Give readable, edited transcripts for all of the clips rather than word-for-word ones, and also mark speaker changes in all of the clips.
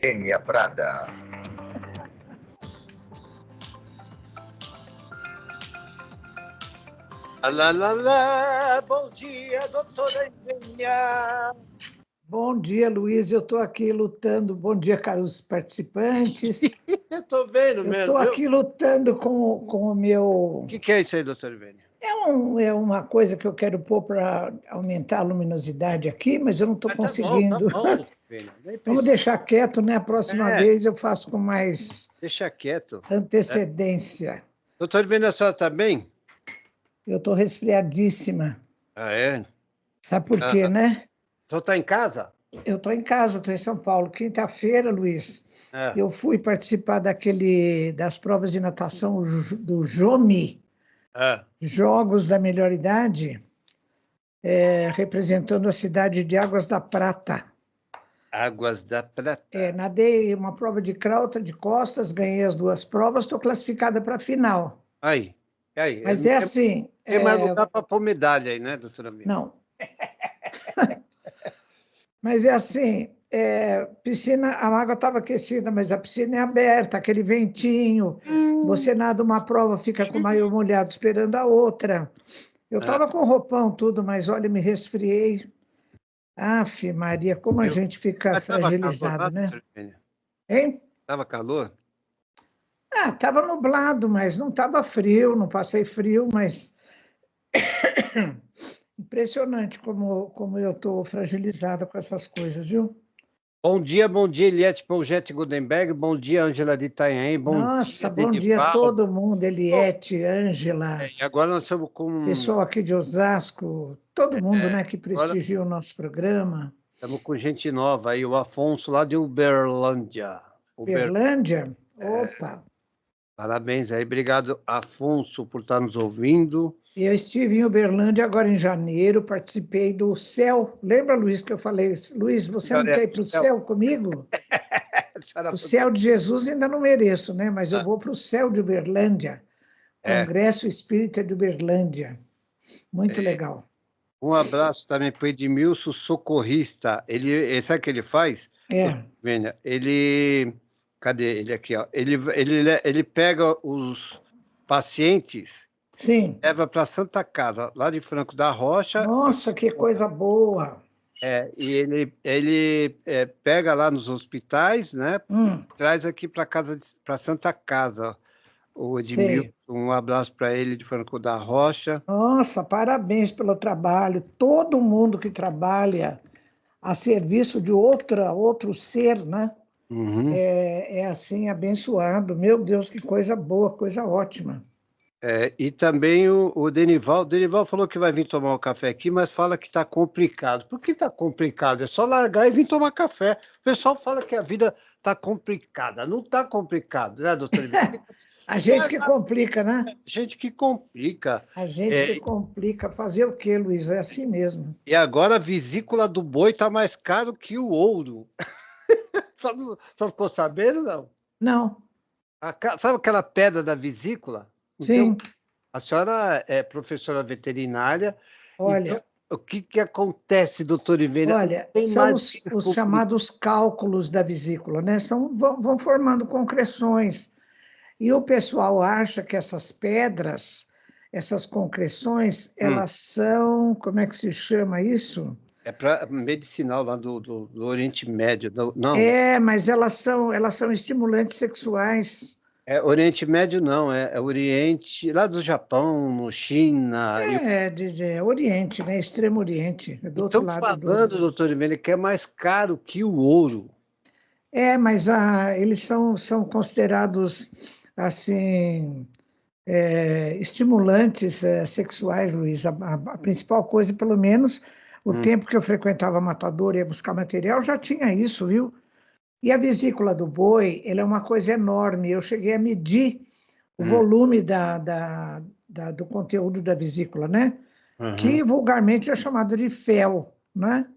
Speaker 1: Enia Prada.
Speaker 2: Alá, bom dia, doutora Enia.
Speaker 3: Bom dia, Luiz. Eu estou aqui lutando. Bom dia, caros participantes.
Speaker 2: Eu estou vendo
Speaker 3: Eu
Speaker 2: mesmo.
Speaker 3: estou aqui lutando com o meu...
Speaker 2: O que é isso aí, doutora Enia?
Speaker 3: É uma coisa que eu quero pôr para aumentar a luminosidade aqui, mas eu não estou conseguindo.
Speaker 2: Tá bom, doutora Enia.
Speaker 3: Vamos deixar quieto, né? A próxima vez eu faço com mais
Speaker 2: Deixa quieto.
Speaker 3: antecedência.
Speaker 2: Doutora Enia, a senhora está bem?
Speaker 3: Eu estou resfriadíssima.
Speaker 2: Ah, é?
Speaker 3: Sabe por quê, né?
Speaker 2: O senhor está em casa?
Speaker 3: Eu estou em casa, estou em São Paulo. Quinta-feira, Luiz, eu fui participar das provas de natação do JOMI, Jogos da Melhor Idade, representando a cidade de Águas da Prata.
Speaker 2: Águas da Prata.
Speaker 3: Nadei uma prova de crawl de costas, ganhei as duas provas, estou classificada para a final.
Speaker 2: Aí.
Speaker 3: Mas é assim...
Speaker 2: Tem mais lugar para pôr medalha aí, né, doutora Enia?
Speaker 3: Não. Mas é assim, piscina, a água estava aquecida, mas a piscina é aberta, aquele ventinho. Você nada uma prova, fica com o maiô molhado esperando a outra. Eu estava com roupão, tudo, mas olha, me resfriei. Aff, Maria, como a gente fica fragilizado, né? Hein?
Speaker 2: Estava calor?
Speaker 3: Estava nublado, mas não estava frio, não passei frio, mas... Impressionante como eu estou fragilizada com essas coisas, viu?
Speaker 2: Bom dia, Eliette Pongete Gudenberg. Bom dia, Ângela de Itanhaém.
Speaker 3: Nossa, bom dia a todo mundo, Eliette, Ângela.
Speaker 2: E agora nós estamos com...
Speaker 3: Pessoal aqui de Osasco, todo mundo, né, que prestigia o nosso programa.
Speaker 2: Estamos com gente nova aí, o Afonso lá de Uberlândia.
Speaker 3: Uberlândia? Opa!
Speaker 2: Parabéns aí, obrigado, Afonso, por estar nos ouvindo.
Speaker 3: Eu estive em Uberlândia agora em janeiro, participei do Céu. Lembra, Luiz, que eu falei? Luiz, você não quer ir para o céu comigo? O céu de Jesus ainda não mereço, né? Mas eu vou para o Céu de Uberlândia, Congresso Espírita de Uberlândia. Muito legal.
Speaker 2: Um abraço também para o Edmilson, socorrista. Sabe o que ele faz? Cadê ele aqui? Ó. Ele pega os pacientes...
Speaker 3: Sim.
Speaker 2: Leva para Santa Casa, lá de Franco da Rocha.
Speaker 3: Nossa, que coisa boa!
Speaker 2: E ele pega lá nos hospitais, né? Traz aqui para Santa Casa. O Edmilson, um abraço para ele de Franco da Rocha.
Speaker 3: Nossa, parabéns pelo trabalho. Todo mundo que trabalha a serviço de outro ser, né?
Speaker 2: Uhum.
Speaker 3: É assim, abençoado. Meu Deus, que coisa boa, coisa ótima.
Speaker 2: E também o Denival. O Denival falou que vai vir tomar um café aqui, mas fala que está complicado. Por que está complicado? É só largar e vir tomar café. O pessoal fala que a vida está complicada. Não está complicado, né, doutor?
Speaker 3: A gente que complica, né?
Speaker 2: A gente que complica.
Speaker 3: A gente que complica. Fazer o quê, Luiz? É assim mesmo.
Speaker 2: E agora a vesícula do boi está mais caro que o ouro. Só ficou sabendo, não?
Speaker 3: Não.
Speaker 2: Sabe aquela pedra da vesícula?
Speaker 3: Sim.
Speaker 2: Então, a senhora é professora veterinária.
Speaker 3: Olha.
Speaker 2: Então, o que acontece, doutor Ivênia?
Speaker 3: Olha, são os chamados cálculos da vesícula, né? Vão formando concreções. E o pessoal acha que essas pedras, essas concreções, elas são... Como é que se chama isso?
Speaker 2: É para medicinal lá do Oriente Médio, não?
Speaker 3: Mas elas são estimulantes sexuais.
Speaker 2: Oriente Médio não, é Oriente, lá do Japão, no China.
Speaker 3: De Oriente, né? Extremo Oriente. Do outro lado
Speaker 2: falando, doutor Ivênia, que é mais caro que o ouro.
Speaker 3: Mas eles são considerados, assim, estimulantes sexuais, Luiz. A principal coisa, pelo menos, o tempo que eu frequentava matador e ia buscar material, já tinha isso, viu? E a vesícula do boi, ela é uma coisa enorme. Eu cheguei a medir o volume do conteúdo da vesícula, né? Que vulgarmente é chamado de fel, né?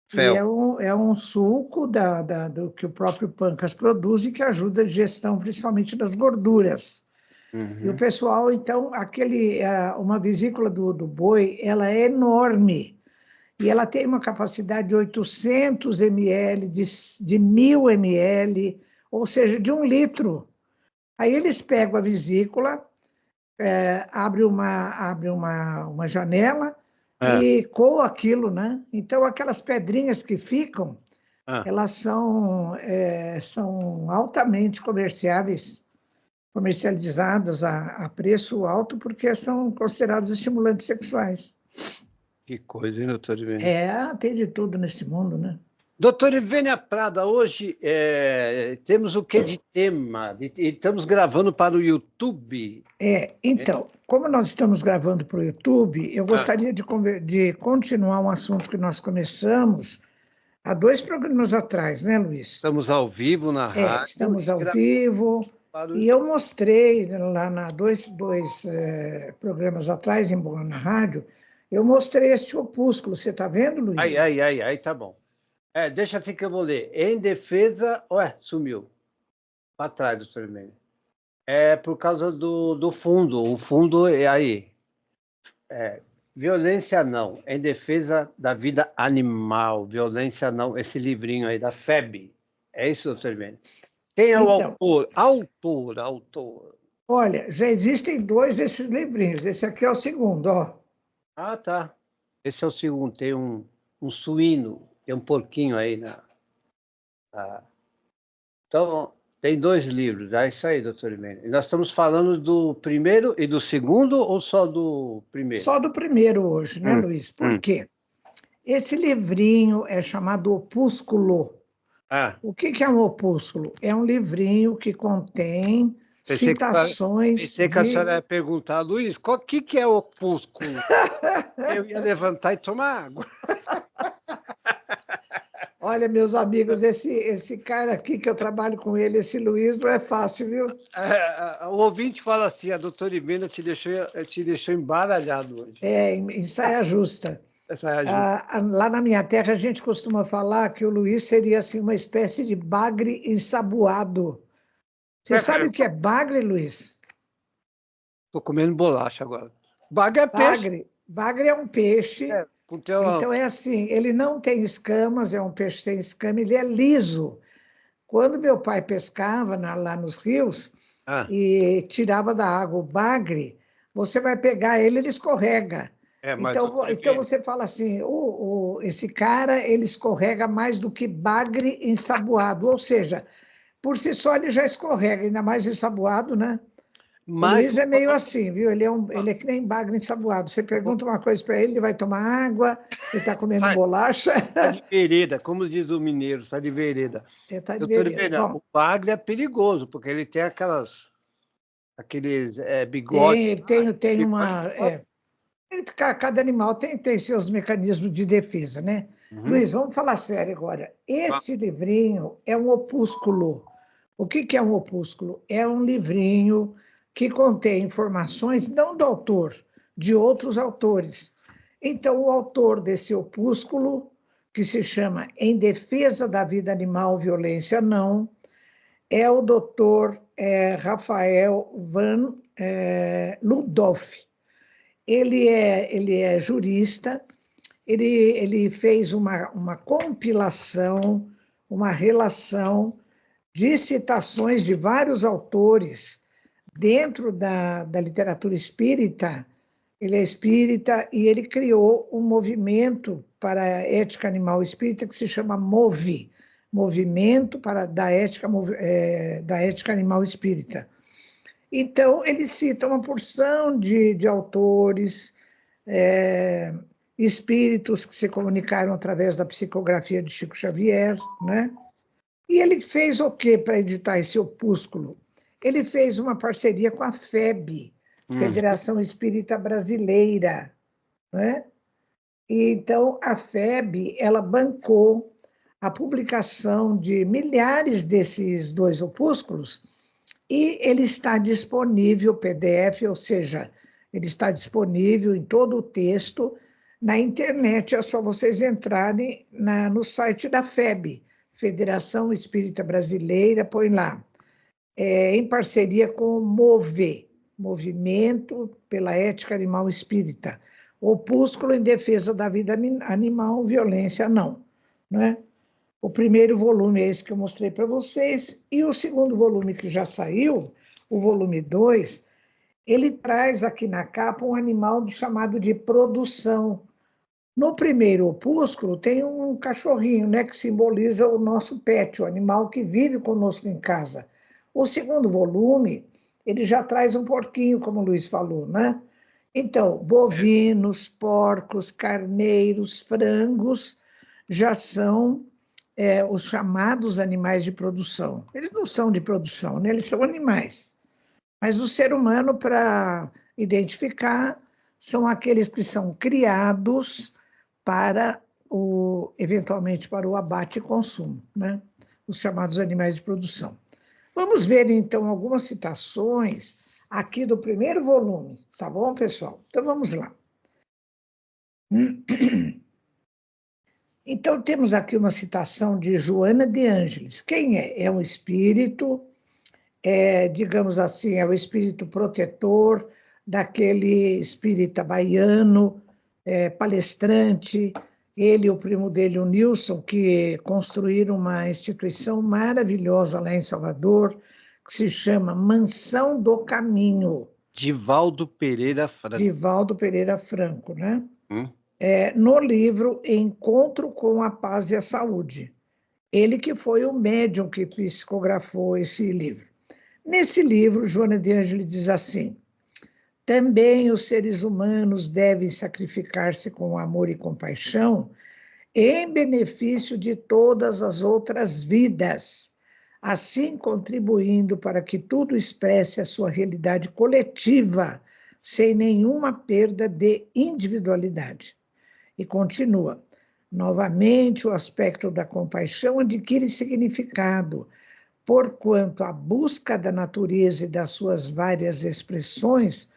Speaker 3: Fel. E é um suco do que o próprio pâncreas produz e que ajuda a digestão, principalmente das gorduras. E o pessoal, então, uma vesícula do boi, ela é enorme. e ela tem uma capacidade de 800 ml, de 1000 ml, ou seja, de 1 litro. Aí eles pegam a vesícula, abre uma janela
Speaker 2: É.
Speaker 3: e coa aquilo, né? Então, aquelas pedrinhas que ficam,
Speaker 2: Ah,
Speaker 3: elas são altamente comercializadas a preço alto, porque são considerados estimulantes sexuais.
Speaker 2: que coisa, hein, doutor Ivênia?
Speaker 3: Tem de tudo nesse mundo, né?
Speaker 2: Doutor Ivênia Prada, hoje temos o que de tema? Estamos gravando para o YouTube.
Speaker 3: Então, como nós estamos gravando para o YouTube, eu
Speaker 2: Ah,
Speaker 3: gostaria de continuar um assunto que nós começamos há 2 programas atrás, né, Luiz?
Speaker 2: estamos ao vivo na rádio
Speaker 3: Estamos
Speaker 2: e
Speaker 3: ao
Speaker 2: gravando
Speaker 3: vivo,
Speaker 2: para o
Speaker 3: e
Speaker 2: YouTube.
Speaker 3: eu mostrei lá na dois programas atrás, na rádio, eu mostrei este opúsculo. Você está vendo,
Speaker 2: Ai,
Speaker 3: Luiz?
Speaker 2: ai, ai, ai, tá bom. Deixa assim que eu vou ler. Em defesa. Ué, sumiu. Para trás, doutor Ivênia. É por causa do fundo. O fundo é aí. Violência não. Em defesa da vida animal. Violência não. Esse livrinho aí da FEB. É isso, doutor Ivênia? Quem é o
Speaker 3: Então,
Speaker 2: autor? Autor.
Speaker 3: olha, já existem 2 desses livrinhos. Esse aqui é o segundo, ó.
Speaker 2: Ah, tá. Esse é o segundo. Tem um suíno, tem um porquinho aí na. Então, tem 2 livros. É isso aí, doutor Ivênia. E nós estamos falando do primeiro e do segundo ou só do primeiro?
Speaker 3: Só do primeiro hoje, né,
Speaker 2: Hum,
Speaker 3: Luiz? Por
Speaker 2: hum.
Speaker 3: quê? Esse livrinho é chamado Opúsculo.
Speaker 2: Ah,
Speaker 3: O que é um opúsculo? É um livrinho que contém
Speaker 2: pensei que,
Speaker 3: citações
Speaker 2: pensei que a senhora
Speaker 3: de.
Speaker 2: ia perguntar, Luiz, o que é opúsculo? Eu ia levantar e tomar água.
Speaker 3: Olha, meus amigos, esse cara aqui que eu trabalho com ele, esse Luiz, não é fácil, viu?
Speaker 2: O ouvinte fala assim, a doutora Ivênia te deixou embaralhado hoje.
Speaker 3: Em saia justa.
Speaker 2: Essa é a justa.
Speaker 3: Lá na minha terra, a gente costuma falar que o Luiz seria assim, uma espécie de bagre ensaboado. Você sabe o que é bagre, Luiz?
Speaker 2: Tô comendo bolacha agora. Baga é peixe.
Speaker 3: Bagre é um peixe.
Speaker 2: Com teu...
Speaker 3: Então é assim, ele não tem escamas, é um peixe sem escama, ele é liso. Quando meu pai pescava lá nos rios
Speaker 2: Ah,
Speaker 3: e tirava da água o bagre, você vai pegar ele, ele escorrega.
Speaker 2: mas doutora
Speaker 3: Então
Speaker 2: Ivênia,
Speaker 3: você fala assim, esse cara, ele escorrega mais do que bagre ensaboado, ou seja, por si só ele já escorrega, ainda mais ensaboado, né? O
Speaker 2: mas
Speaker 3: Luiz é meio assim, viu? Ele é que nem bagre ensaboado. Você pergunta uma coisa para ele, ele vai tomar água, ele está comendo
Speaker 2: sai,
Speaker 3: bolacha,
Speaker 2: tá de vereda, como diz o mineiro, está de vereda.
Speaker 3: ele está de
Speaker 2: Doutora
Speaker 3: vereda.
Speaker 2: Ivênia,
Speaker 3: Bom,
Speaker 2: o bagre é perigoso, porque ele tem aqueles bigodes.
Speaker 3: tem
Speaker 2: Bigode
Speaker 3: uma.
Speaker 2: forte.
Speaker 3: Cada animal tem seus mecanismos de defesa, né?
Speaker 2: Uhum.
Speaker 3: Luiz, vamos falar sério agora. Este livrinho é um opúsculo. O que é um opúsculo? É um livrinho que contém informações não do autor, de outros autores. Então, o autor desse opúsculo, que se chama Em Defesa da Vida Animal, Violência Não, é o doutor Rafael Van Ludolf. Ele é jurista, ele fez uma compilação, uma relação de citações de vários autores dentro da literatura espírita. Ele é espírita e ele criou um movimento para a ética animal espírita que se chama MOVE, Movimento da Ética Animal Espírita. Então, ele cita uma porção de autores, espíritos que se comunicaram através da psicografia de Chico Xavier, né? E ele fez o que para editar esse opúsculo? Ele fez uma parceria com a FEB, Federação Espírita Brasileira, né? E então a FEB ela bancou a publicação de milhares desses 2 opúsculos e ele está disponível PDF, ou seja, ele está disponível em todo o texto na internet. É só vocês entrarem no site da FEB, Federação Espírita Brasileira, põe lá, em parceria com o MOVE, Movimento pela Ética Animal Espírita. Opúsculo em defesa da vida animal, violência não, né? O primeiro volume é esse que eu mostrei para vocês, e o segundo volume que já saiu, o volume 2, ele traz aqui na capa um animal chamado de produção. No primeiro opúsculo tem um cachorrinho, né, que simboliza o nosso pet, o animal que vive conosco em casa. O segundo volume, ele já traz um porquinho, como o Luiz falou, né? Então, bovinos, porcos, carneiros, frangos já são os chamados animais de produção. Eles não são de produção, né? Eles são animais. Mas o ser humano, para identificar, são aqueles que são criados para eventualmente para o abate e consumo, né? Os chamados animais de produção. Vamos ver, então, algumas citações aqui do primeiro volume, tá bom, pessoal? Então, vamos lá. Então, temos aqui uma citação de Joana de Ângeles. Quem é? É um espírito, digamos assim, é o espírito protetor daquele espírita baiano, palestrante, ele e o primo dele, o Nilson, que construíram uma instituição maravilhosa lá em Salvador, que se chama Mansão do Caminho.
Speaker 2: Divaldo Pereira Franco.
Speaker 3: Divaldo Pereira Franco, né? No livro Encontro com a Paz e a Saúde. Ele que foi o médium que psicografou esse livro. Nesse livro, Joana de Ângeles diz assim: também os seres humanos devem sacrificar-se com amor e compaixão em benefício de todas as outras vidas, assim contribuindo para que tudo expresse a sua realidade coletiva, sem nenhuma perda de individualidade. E continua: novamente, o aspecto da compaixão adquire significado, porquanto a busca da natureza e das suas várias expressões,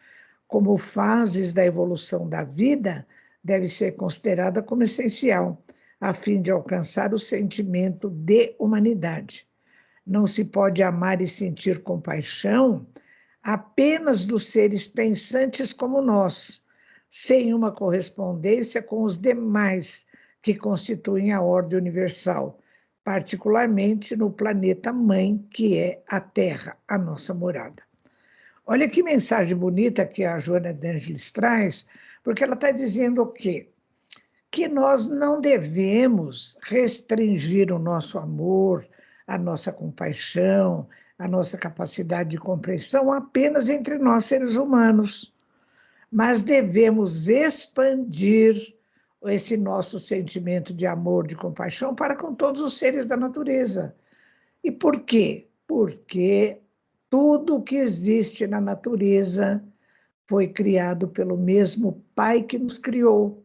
Speaker 3: como fases da evolução da vida, deve ser considerada como essencial, a fim de alcançar o sentimento de humanidade. Não se pode amar e sentir compaixão apenas dos seres pensantes como nós, sem uma correspondência com os demais que constituem a ordem universal, particularmente no planeta mãe, que é a Terra, a nossa morada. Olha que mensagem bonita que a Joana de Ângeles traz, porque ela está dizendo o quê? Que nós não devemos restringir o nosso amor, a nossa compaixão, a nossa capacidade de compreensão apenas entre nós, seres humanos, mas devemos expandir esse nosso sentimento de amor, de compaixão para com todos os seres da natureza. E por quê? Porque tudo que existe na natureza foi criado pelo mesmo Pai que nos criou.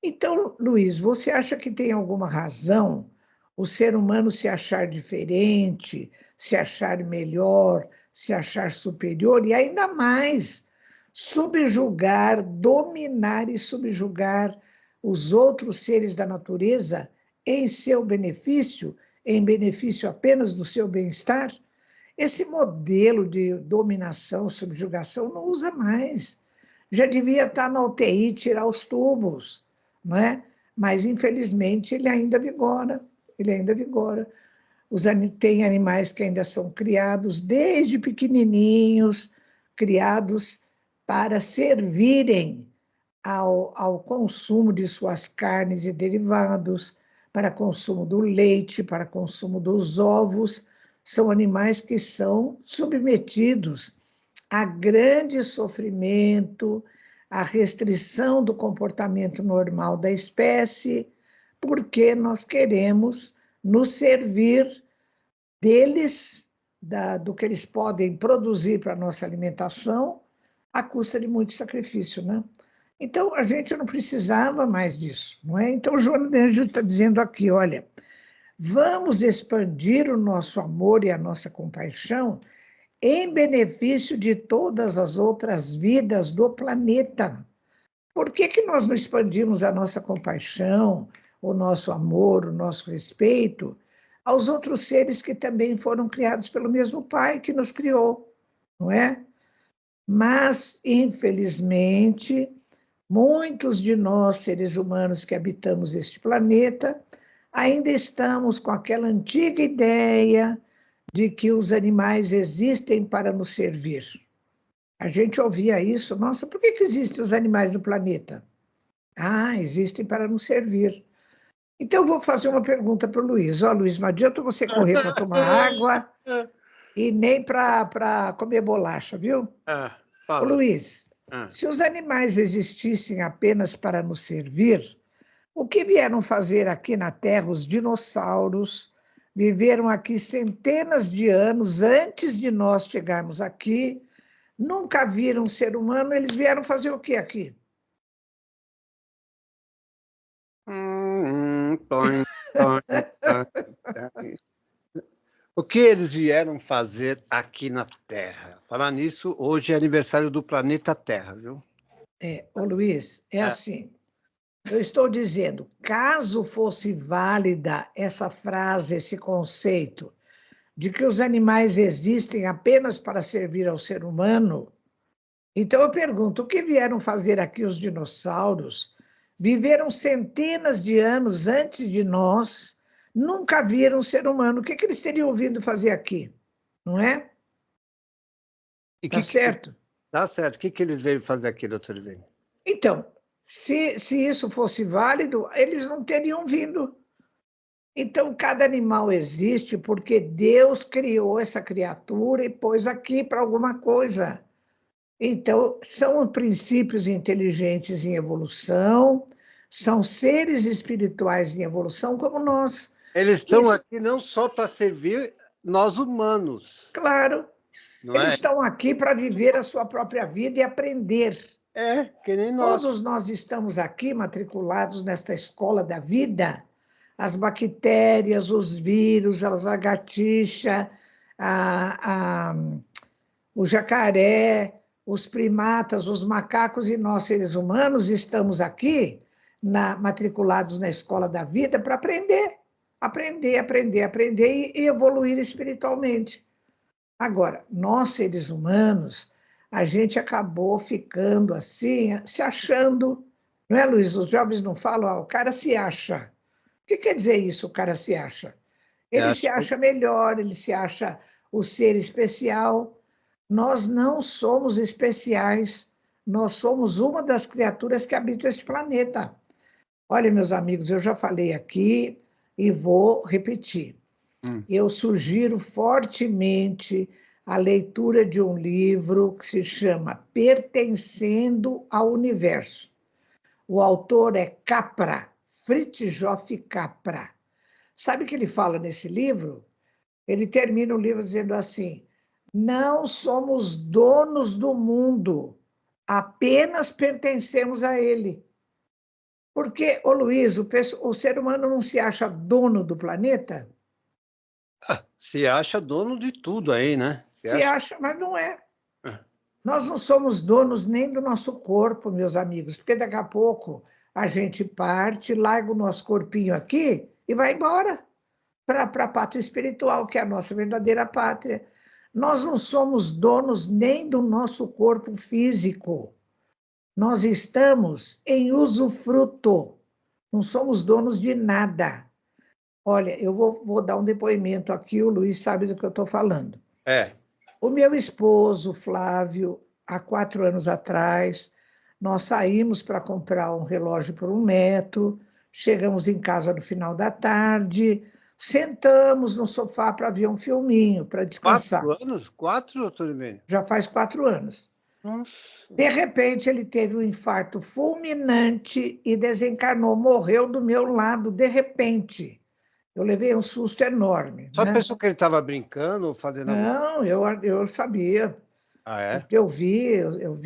Speaker 3: Então, Luiz, você acha que tem alguma razão o ser humano se achar diferente, se achar melhor, se achar superior e ainda mais subjugar, dominar e subjugar os outros seres da natureza em seu benefício, em benefício apenas do seu bem-estar? Esse modelo de dominação, subjugação não usa mais. Já devia estar na UTI, tirar os tubos, não é? Mas, infelizmente, ele ainda vigora. Ele ainda vigora. Tem animais que ainda são criados desde pequenininhos, criados para servirem ao consumo de suas carnes e derivados, para consumo do leite, para consumo dos ovos. São animais que são submetidos a grande sofrimento, a restrição do comportamento normal da espécie, porque nós queremos nos servir deles, do que eles podem produzir para a nossa alimentação, à custa de muito sacrifício, né? Então, a gente não precisava mais disso, não é? Então, Joana de Ângeles está dizendo aqui, olha, vamos expandir o nosso amor e a nossa compaixão em benefício de todas as outras vidas do planeta. Por que nós não expandimos a nossa compaixão, o nosso amor, o nosso respeito aos outros seres que também foram criados pelo mesmo Pai que nos criou, não é? Mas, infelizmente, Muitos de nós, seres humanos que habitamos este planeta, ainda estamos com aquela antiga ideia de que os animais existem para nos servir. A gente ouvia isso, nossa, por que existem os animais no planeta? Ah, existem para nos servir. Então, eu vou fazer uma pergunta para o Luiz. Ó, Luiz, não adianta você correr para tomar água e nem para comer bolacha, viu? Ô,
Speaker 2: Fala.
Speaker 3: Luiz, se os animais existissem apenas para nos servir, o que vieram fazer aqui na Terra os dinossauros? Viveram aqui centenas de anos antes de nós chegarmos aqui, nunca viram um ser humano, eles vieram fazer o que aqui?
Speaker 2: Põe, põe, põe. O que eles vieram fazer aqui na Terra? Falar nisso, hoje é aniversário do planeta Terra, viu?
Speaker 3: Ô Luiz, assim, eu estou dizendo, caso fosse válida essa frase, esse conceito, de que os animais existem apenas para servir ao ser humano, então eu pergunto, o que vieram fazer aqui os dinossauros? Viveram centenas de anos antes de nós, nunca viram um ser humano. O que eles teriam vindo fazer aqui? Não é?
Speaker 2: E
Speaker 3: Tá certo?
Speaker 2: Tá certo. O que eles veio fazer aqui, doutor Ivene?
Speaker 3: Então, se isso fosse válido, eles não teriam vindo. Então, cada animal existe porque Deus criou essa criatura e pôs aqui para alguma coisa. Então, são princípios inteligentes em evolução, são seres espirituais em evolução como nós.
Speaker 2: Eles estão aqui não só para servir nós humanos.
Speaker 3: Claro,
Speaker 2: Não
Speaker 3: eles
Speaker 2: é?
Speaker 3: estão aqui para viver a sua própria vida e aprender.
Speaker 2: Que nem nós.
Speaker 3: Todos nós estamos aqui matriculados nesta escola da vida. As bactérias, os vírus, as lagartixas, a, a, o jacaré, os primatas, os macacos e nós, seres humanos, estamos aqui matriculados na escola da vida para aprender e evoluir espiritualmente. Agora, nós, seres humanos, a gente acabou ficando assim, se achando, não é, Luiz? Os jovens não falam, o cara se acha. O que quer dizer isso, o cara se acha? Ele se acha melhor, ele se acha o ser especial. Nós não somos especiais, nós somos uma das criaturas que habitam este planeta. Olha, meus amigos, eu já falei aqui e vou repetir. Eu sugiro fortemente a leitura de um livro que se chama Pertencendo ao Universo. O autor é Capra, Fritjof Capra. Sabe o que ele fala nesse livro? Ele termina o livro dizendo assim: não somos donos do mundo, apenas pertencemos a ele. Porque, ô Luiz, o ser humano não se acha dono do planeta?
Speaker 2: Se acha dono de tudo aí, né?
Speaker 3: Se acha, mas não é. Nós não somos donos nem do nosso corpo, meus amigos, porque daqui a pouco a gente parte, larga o nosso corpinho aqui e vai embora para a pátria espiritual, que é a nossa verdadeira pátria. Nós não somos donos nem do nosso corpo físico. Nós estamos em usufruto. Não somos donos de nada. Olha, eu vou dar um depoimento aqui, o Luiz sabe do que eu estou falando. O meu esposo, Flávio, há 4 anos atrás, nós saímos para comprar um relógio por 1 metro, chegamos em casa no final da tarde, sentamos no sofá para ver um filminho, para descansar.
Speaker 2: 4 anos? 4, doutor Ivene?
Speaker 3: Já faz 4 anos.
Speaker 2: Nossa.
Speaker 3: De repente, ele teve um infarto fulminante e desencarnou, morreu do meu lado, de repente. Eu levei um susto enorme.
Speaker 2: Só pensou que ele estava brincando ou fazendo
Speaker 3: Não, eu sabia. Porque eu vi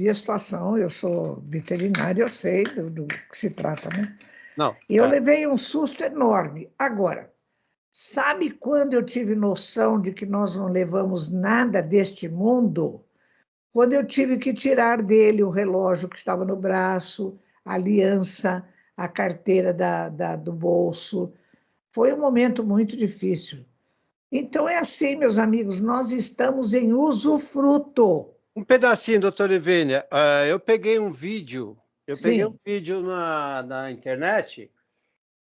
Speaker 3: a situação, eu sou veterinário, eu sei do que se trata, né?
Speaker 2: Não.
Speaker 3: E eu levei um susto enorme. Agora, sabe quando eu tive noção de que nós não levamos nada deste mundo? Quando eu tive que tirar dele o relógio que estava no braço, a aliança, a carteira do bolso. Foi um momento muito difícil. Então é assim, meus amigos, nós estamos em usufruto.
Speaker 2: Um pedacinho, doutor Ivene. Eu peguei um vídeo Eu peguei um
Speaker 3: Sim,
Speaker 2: vídeo na internet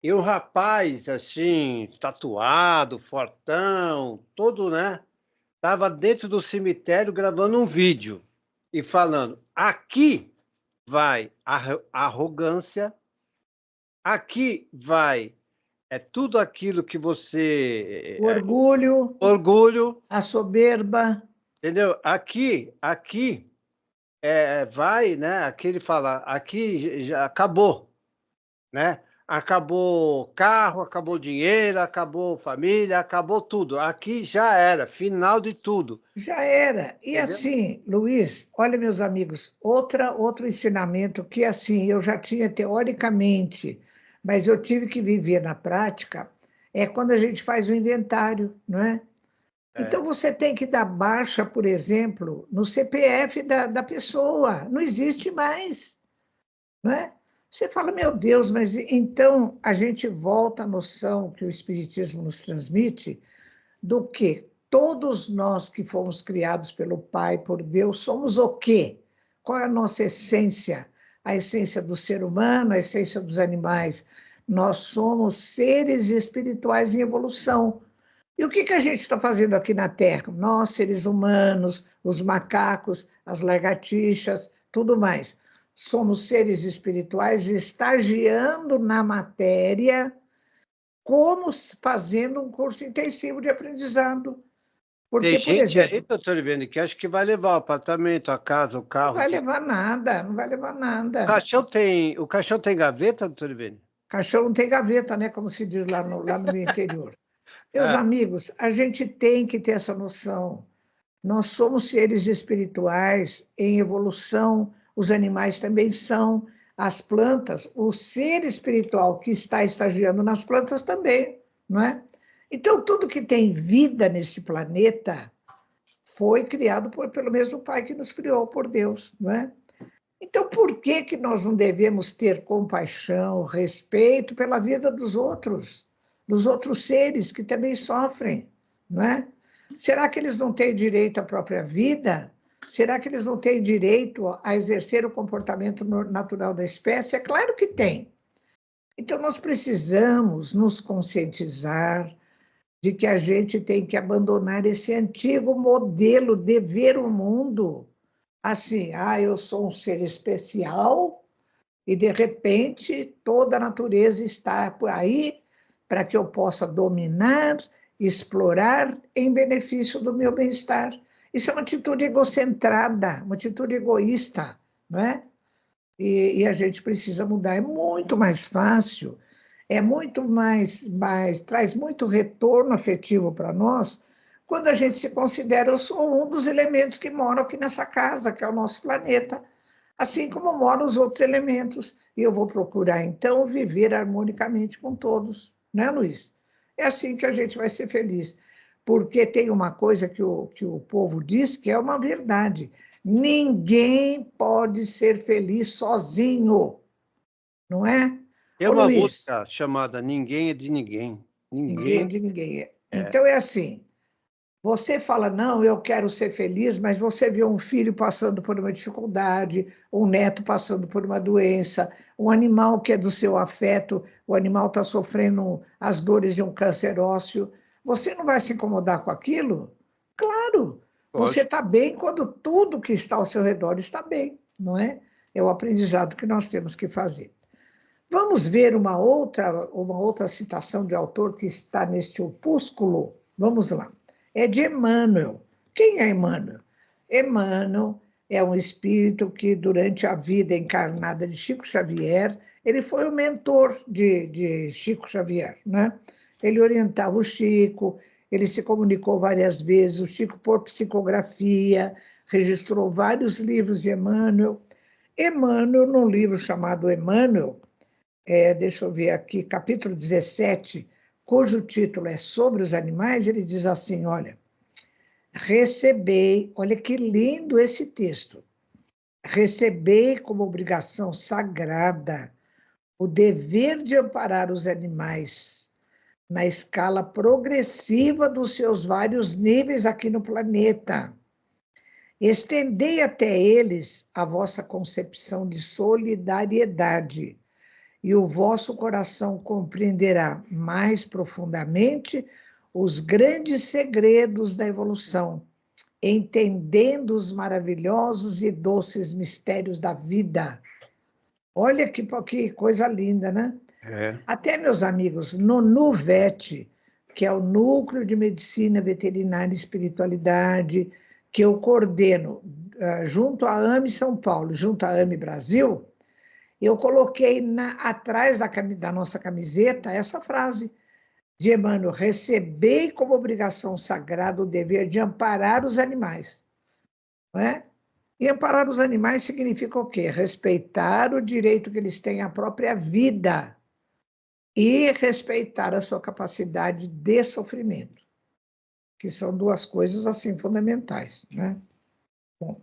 Speaker 2: e o rapaz, assim, tatuado, fortão, todo, né? Tava dentro do cemitério gravando um vídeo e falando: aqui vai a arrogância, aqui vai tudo aquilo que você
Speaker 3: o orgulho,
Speaker 2: orgulho,
Speaker 3: a soberba.
Speaker 2: entendeu? Aqui vai, né? Aqui ele fala, aqui já acabou, né? Acabou carro, acabou dinheiro, acabou família, acabou tudo. Aqui já era, final de tudo,
Speaker 3: Já era. E
Speaker 2: entendeu?
Speaker 3: assim, Luiz, olha, meus amigos, outro ensinamento que assim eu já tinha teoricamente, mas eu tive que viver na prática, é quando a gente faz o inventário, não é? Então
Speaker 2: É,
Speaker 3: você tem que dar baixa, por exemplo, no CPF da pessoa. Não existe mais, não é? Você fala, meu Deus, mas então a gente volta à noção que o Espiritismo nos transmite do que todos nós que fomos criados pelo Pai, por Deus, somos o quê? Qual é a nossa essência? A essência do ser humano, a essência dos animais. Nós somos seres espirituais em evolução. E o que que a gente está fazendo aqui na Terra? Nós, seres humanos, os macacos, as lagartixas, tudo mais. Somos seres espirituais estagiando na matéria como fazendo um curso intensivo de aprendizado.
Speaker 2: tem
Speaker 3: Porque, por
Speaker 2: gente aí,
Speaker 3: exemplo,
Speaker 2: doutor Ivene, que acha que vai levar o apartamento, a casa, o
Speaker 3: não
Speaker 2: carro.
Speaker 3: vai levar nada, não vai levar nada.
Speaker 2: O caixão tem gaveta, doutor Ivene?
Speaker 3: Cachorro não tem gaveta, né? Como se diz lá no meu interior. Meus
Speaker 2: Ah,
Speaker 3: amigos, a gente tem que ter essa noção. Nós somos seres espirituais em evolução, os animais também são, as plantas, o ser espiritual que está estagiando nas plantas também, não é? Então, tudo que tem vida neste planeta foi criado pelo mesmo Pai que nos criou, por Deus, não é? Então, por que que nós não devemos ter compaixão, respeito pela vida dos outros seres que também sofrem, não é? Será que eles não têm direito à própria vida? Será que eles não têm direito a exercer o comportamento natural da espécie? É claro que tem. Então, nós precisamos nos conscientizar de que a gente tem que abandonar esse antigo modelo de ver o mundo assim, eu sou um ser especial e de repente toda a natureza está por aí para que eu possa dominar, explorar em benefício do meu bem-estar. Isso é uma atitude egocentrada, uma atitude egoísta, não é? E a gente precisa mudar. É muito mais fácil, é muito mais traz muito retorno afetivo para nós quando a gente se considera eu sou um dos elementos que moram aqui nessa casa, que é o nosso planeta, assim como moram os outros elementos. E eu vou procurar, então, viver harmonicamente com todos, né, Luiz? É assim que a gente vai ser feliz. Porque tem uma coisa que o povo diz que é uma verdade. Ninguém pode ser feliz sozinho, não é?
Speaker 2: tem
Speaker 3: Ô,
Speaker 2: uma
Speaker 3: Luiz,
Speaker 2: música chamada Ninguém é de Ninguém.
Speaker 3: ninguém é
Speaker 2: Ninguém
Speaker 3: de ninguém.
Speaker 2: é.
Speaker 3: Então é assim, você fala, não, eu quero ser feliz, mas você vê um filho passando por uma dificuldade, um neto passando por uma doença, um animal que é do seu afeto, o animal está sofrendo as dores de um câncer ósseo. Você não vai se incomodar com aquilo? Claro, você
Speaker 2: Lógico.
Speaker 3: está bem quando tudo que está ao seu redor está bem, não é? É o aprendizado que nós temos que fazer. Vamos ver uma outra citação de autor que está neste opúsculo? Vamos lá. É de Emmanuel. Quem é Emmanuel? Emmanuel é um espírito que, durante a vida encarnada de Chico Xavier, ele foi o mentor de Chico Xavier, né? Ele orientava o Chico, ele se comunicou várias vezes, o Chico, por psicografia, registrou vários livros de Emmanuel. Emmanuel, num livro chamado Emmanuel, deixa eu ver aqui, capítulo 17, cujo título é Sobre os Animais, ele diz assim: olha, recebei, olha que lindo esse texto, recebei como obrigação sagrada o dever de amparar os animais na escala progressiva dos seus vários níveis aqui no planeta, Estendei até eles a vossa concepção de solidariedade, e o vosso coração compreenderá mais profundamente os grandes segredos da evolução, entendendo os maravilhosos e doces mistérios da vida. Olha que coisa linda, né?
Speaker 2: É.
Speaker 3: Até, meus amigos, no NUVET, que é o Núcleo de Medicina Veterinária e Espiritualidade, que eu coordeno junto à AME São Paulo, junto à AME Brasil, eu coloquei atrás da nossa camiseta essa frase de Emmanuel: recebei como obrigação sagrada o dever de amparar os animais. Não é? E amparar os animais significa o quê? Respeitar o direito que eles têm à própria vida e respeitar a sua capacidade de sofrimento, que são duas coisas assim fundamentais, né? Bom.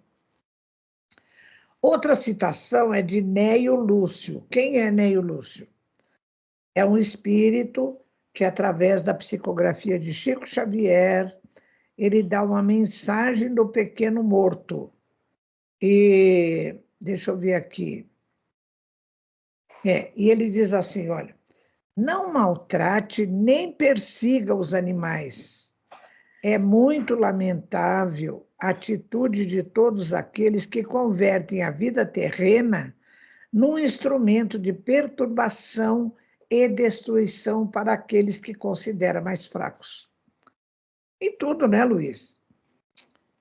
Speaker 3: Outra citação é de Neio Lúcio. Quem é Neio Lúcio? É um espírito que, através da psicografia de Chico Xavier, ele dá uma mensagem do pequeno morto. E deixa eu ver aqui. E ele diz assim, olha: não maltrate nem persiga os animais. É muito lamentável a atitude de todos aqueles que convertem a vida terrena num instrumento de perturbação e destruição para aqueles que considera mais fracos. E tudo, né, Luiz?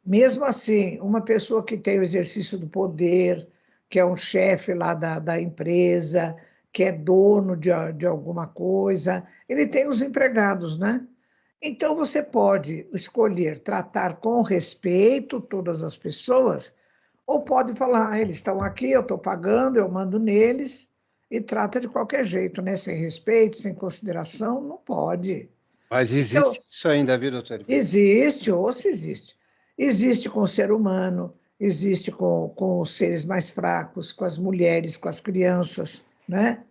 Speaker 3: Mesmo assim, uma pessoa que tem o exercício do poder, que é um chefe lá da empresa, que é dono de alguma coisa, ele tem os empregados, né? Então, você pode escolher tratar com respeito todas as pessoas, ou pode falar: eles estão aqui, eu estou pagando, eu mando neles, e trata de qualquer jeito, né? Sem respeito, sem consideração, não pode.
Speaker 2: Mas
Speaker 3: Então,
Speaker 2: existe isso ainda, viu, doutor?
Speaker 3: existe, ou se existe. Existe com o ser humano, existe com os seres mais fracos, com as mulheres, com as crianças, né?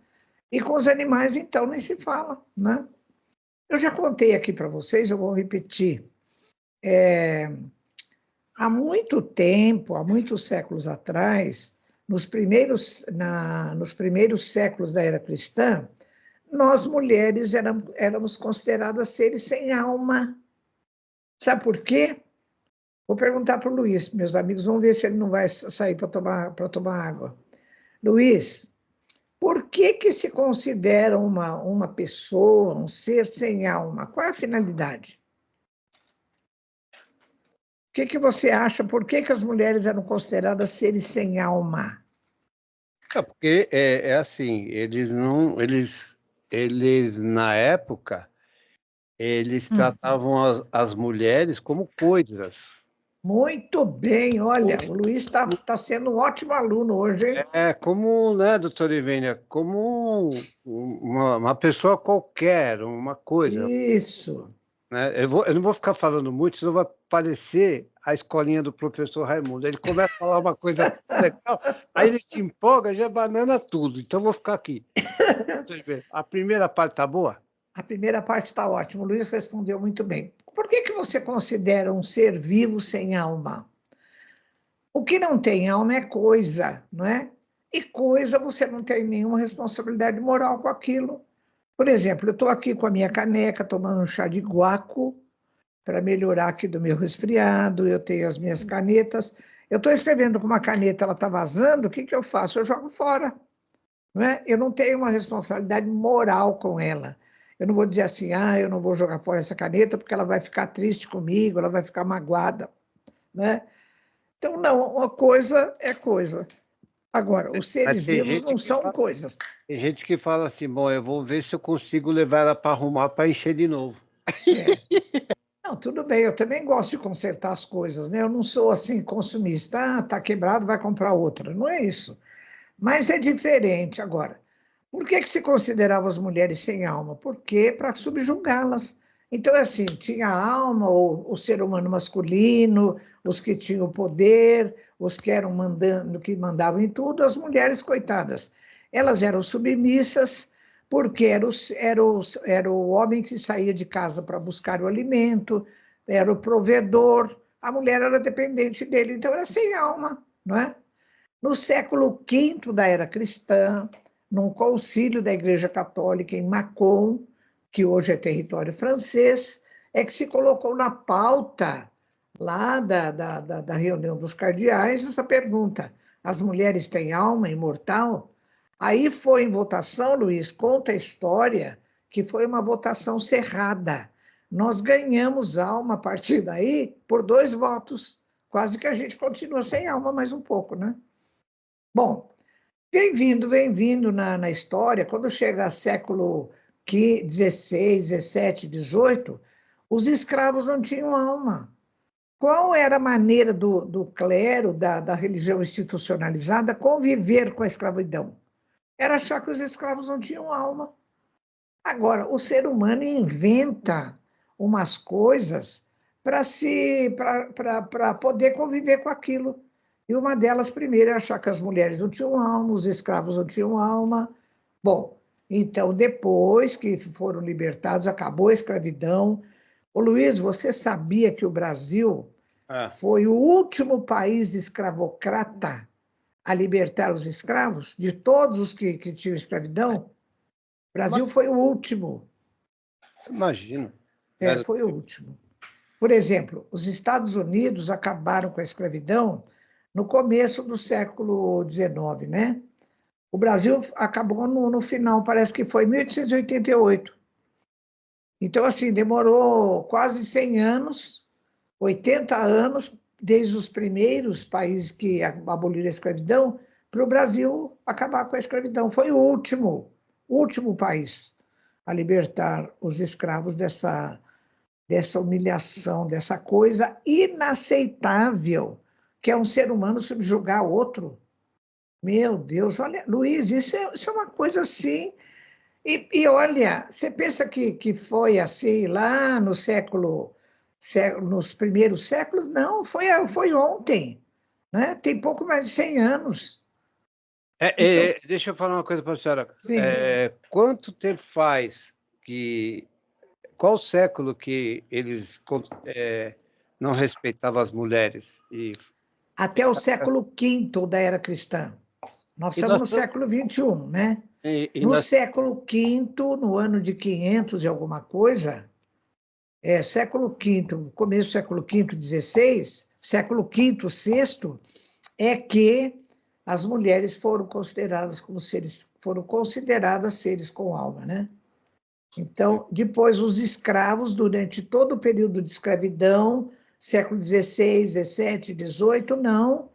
Speaker 3: E com os animais, então, nem se fala, né? Eu já contei aqui para vocês, eu vou repetir. Há muito tempo, há muitos séculos atrás, nos primeiros séculos da era cristã, nós mulheres éramos consideradas seres sem alma. Sabe por quê? Vou perguntar para o Luiz, meus amigos, vamos ver se ele não vai sair para tomar água. Luiz, por que se considera uma pessoa, um ser sem alma? Qual é a finalidade? O que você acha? Por que as mulheres eram consideradas seres sem alma?
Speaker 2: Porque é assim, eles na época, eles
Speaker 3: Hum.
Speaker 2: tratavam as mulheres como coisas.
Speaker 3: Muito bem, olha, o Luiz tá sendo um ótimo aluno hoje, hein?
Speaker 2: Como, né, doutora Ivênia, como uma pessoa qualquer, uma coisa,
Speaker 3: Isso.
Speaker 2: né? Eu não vou ficar falando muito, senão vai parecer a escolinha do professor Raimundo. Ele começa a falar uma coisa tão legal, aí ele se empolga, já banana tudo. Então eu vou ficar aqui. A primeira parte tá boa?
Speaker 3: A primeira parte está ótima, o Luiz respondeu muito bem. Por que você considera um ser vivo sem alma? O que não tem alma é coisa, não é? E coisa você não tem nenhuma responsabilidade moral com aquilo. Por exemplo, eu estou aqui com a minha caneca, tomando um chá de guaco, para melhorar aqui do meu resfriado, eu tenho as minhas canetas. Eu estou escrevendo com uma caneta, ela está vazando, o que eu faço? Eu jogo fora. Não é? Eu não tenho uma responsabilidade moral com ela. Eu não vou dizer assim, eu não vou jogar fora essa caneta porque ela vai ficar triste comigo, ela vai ficar magoada. Né? Então, não, uma coisa é coisa. Agora, os
Speaker 2: Mas
Speaker 3: seres vivos não são coisas.
Speaker 2: tem gente que fala assim, bom, eu vou ver se eu consigo levar ela para arrumar para encher de novo.
Speaker 3: É. Não, tudo bem, eu também gosto de consertar as coisas, né? Eu não sou assim consumista, tá quebrado, vai comprar outra. Não é isso. Mas é diferente agora. Por que se considerava as mulheres sem alma? Porque para subjugá-las. Então, assim, tinha alma, o ser humano masculino, os que tinham poder, os que eram mandando, que mandavam em tudo, as mulheres, coitadas. Elas eram submissas, porque era o homem que saía de casa para buscar o alimento, era o provedor, a mulher era dependente dele, então era sem alma, não é? No século V da era cristã, num concílio da Igreja Católica em Mâcon, que hoje é território francês, é que se colocou na pauta lá da reunião dos cardeais essa pergunta: as mulheres têm alma imortal? Aí foi em votação, Luiz, conta a história, que foi uma votação cerrada. Nós ganhamos alma a partir daí por 2 votos. Quase que a gente continua sem alma mais um pouco, né? Bom, vem vindo na história, quando chega século XVI, XVII, XVIII, os escravos não tinham alma. Qual era a maneira do clero, da religião institucionalizada, conviver com a escravidão? Era achar que os escravos não tinham alma. Agora, o ser humano inventa umas coisas para poder conviver com aquilo. E uma delas, primeiro, é achar que as mulheres não tinham alma, os escravos não tinham alma. Bom, então, depois que foram libertados, acabou a escravidão. Ô Luiz, você sabia que o Brasil foi o último país escravocrata a libertar os escravos? De todos os que tinham escravidão, o Brasil foi o último.
Speaker 2: Imagino.
Speaker 3: Foi o último. Por exemplo, os Estados Unidos acabaram com a escravidão no começo do século XIX, né? O Brasil acabou no final, parece que foi em 1888. Então, assim, demorou quase 100 anos, 80 anos, desde os primeiros países que aboliram a escravidão, para o Brasil acabar com a escravidão. Foi o último país a libertar os escravos dessa humilhação, dessa coisa inaceitável, que é um ser humano subjugar outro. Meu Deus, olha, Luiz, isso é uma coisa assim. E olha, você pensa que foi assim lá no nos primeiros séculos? Não, foi ontem, né? Tem pouco mais de 100 anos.
Speaker 2: Então, deixa eu falar uma coisa para a senhora. Quanto tempo faz que... Qual século que eles não respeitavam as mulheres?
Speaker 3: Até o século V da era cristã. Nós estamos no século XXI, né? No século V, no ano de 500 e alguma coisa, século V, começo do século V, XVI, século V, VI, é que as mulheres foram consideradas seres com alma, né? Então, depois os escravos, durante todo o período de escravidão, século XVI, XVII, XVIII, não.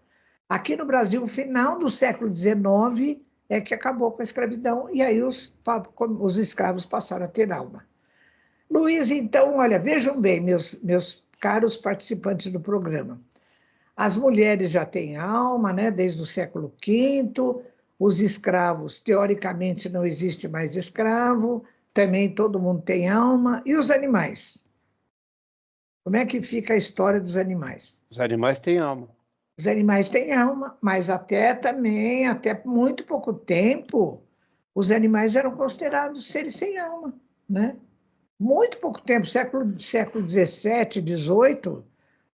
Speaker 3: Aqui no Brasil, no final do século XIX, é que acabou com a escravidão, e aí os escravos passaram a ter alma. Luiz, então, olha, vejam bem, meus caros participantes do programa. As mulheres já têm alma, né, desde o século V, os escravos, teoricamente, não existe mais escravo, também todo mundo tem alma, e os animais? Como é que fica a história dos animais?
Speaker 2: Os animais têm alma.
Speaker 3: Os animais têm alma, mas até muito pouco tempo, os animais eram considerados seres sem alma, né? Muito pouco tempo, século XVII, XVIII,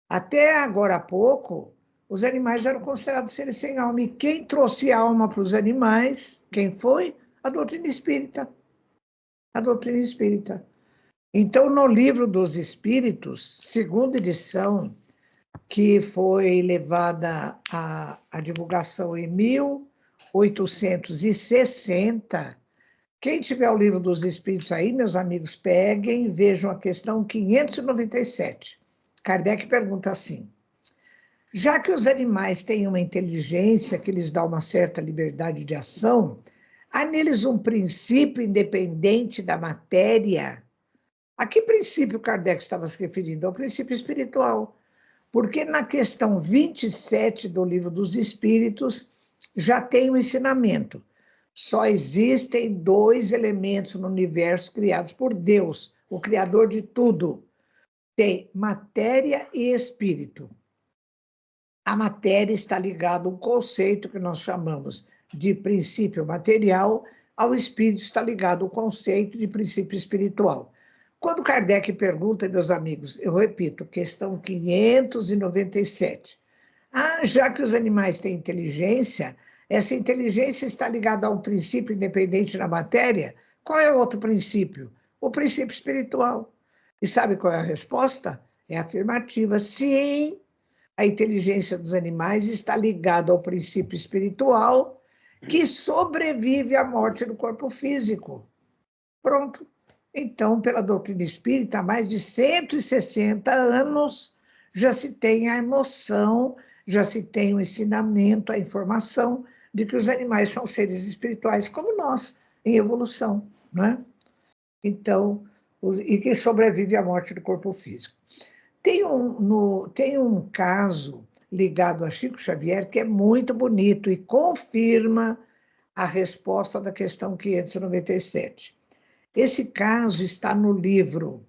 Speaker 3: até agora há pouco, os animais eram considerados seres sem alma. E quem trouxe alma para os animais, quem foi? A doutrina espírita. A doutrina espírita. Então, no Livro dos Espíritos, segunda edição, que foi levada à divulgação em 1860. Quem tiver o Livro dos Espíritos aí, meus amigos, peguem, vejam a questão 597. Kardec pergunta assim: já que os animais têm uma inteligência que lhes dá uma certa liberdade de ação, há neles um princípio independente da matéria? A que princípio Kardec estava se referindo? Ao princípio espiritual. Porque na questão 27 do Livro dos Espíritos já tem um ensinamento. Só existem 2 elementos no universo criados por Deus, o Criador de tudo. Tem matéria e espírito. A matéria está ligada a um conceito que nós chamamos de princípio material, ao espírito está ligado ao conceito de princípio espiritual. Quando Kardec pergunta, meus amigos, eu repito, questão 597. Já que os animais têm inteligência, essa inteligência está ligada a um princípio independente na matéria? Qual é o outro princípio? O princípio espiritual. E sabe qual é a resposta? É afirmativa. Sim, a inteligência dos animais está ligada ao princípio espiritual que sobrevive à morte do corpo físico. Pronto. Então, pela doutrina espírita, há mais de 160 anos já se tem a noção, já se tem o ensinamento, a informação de que os animais são seres espirituais como nós, em evolução, não é? Então, e que sobrevive à morte do corpo físico. Tem um caso ligado a Chico Xavier que é muito bonito e confirma a resposta da questão 597. Esse caso está no livro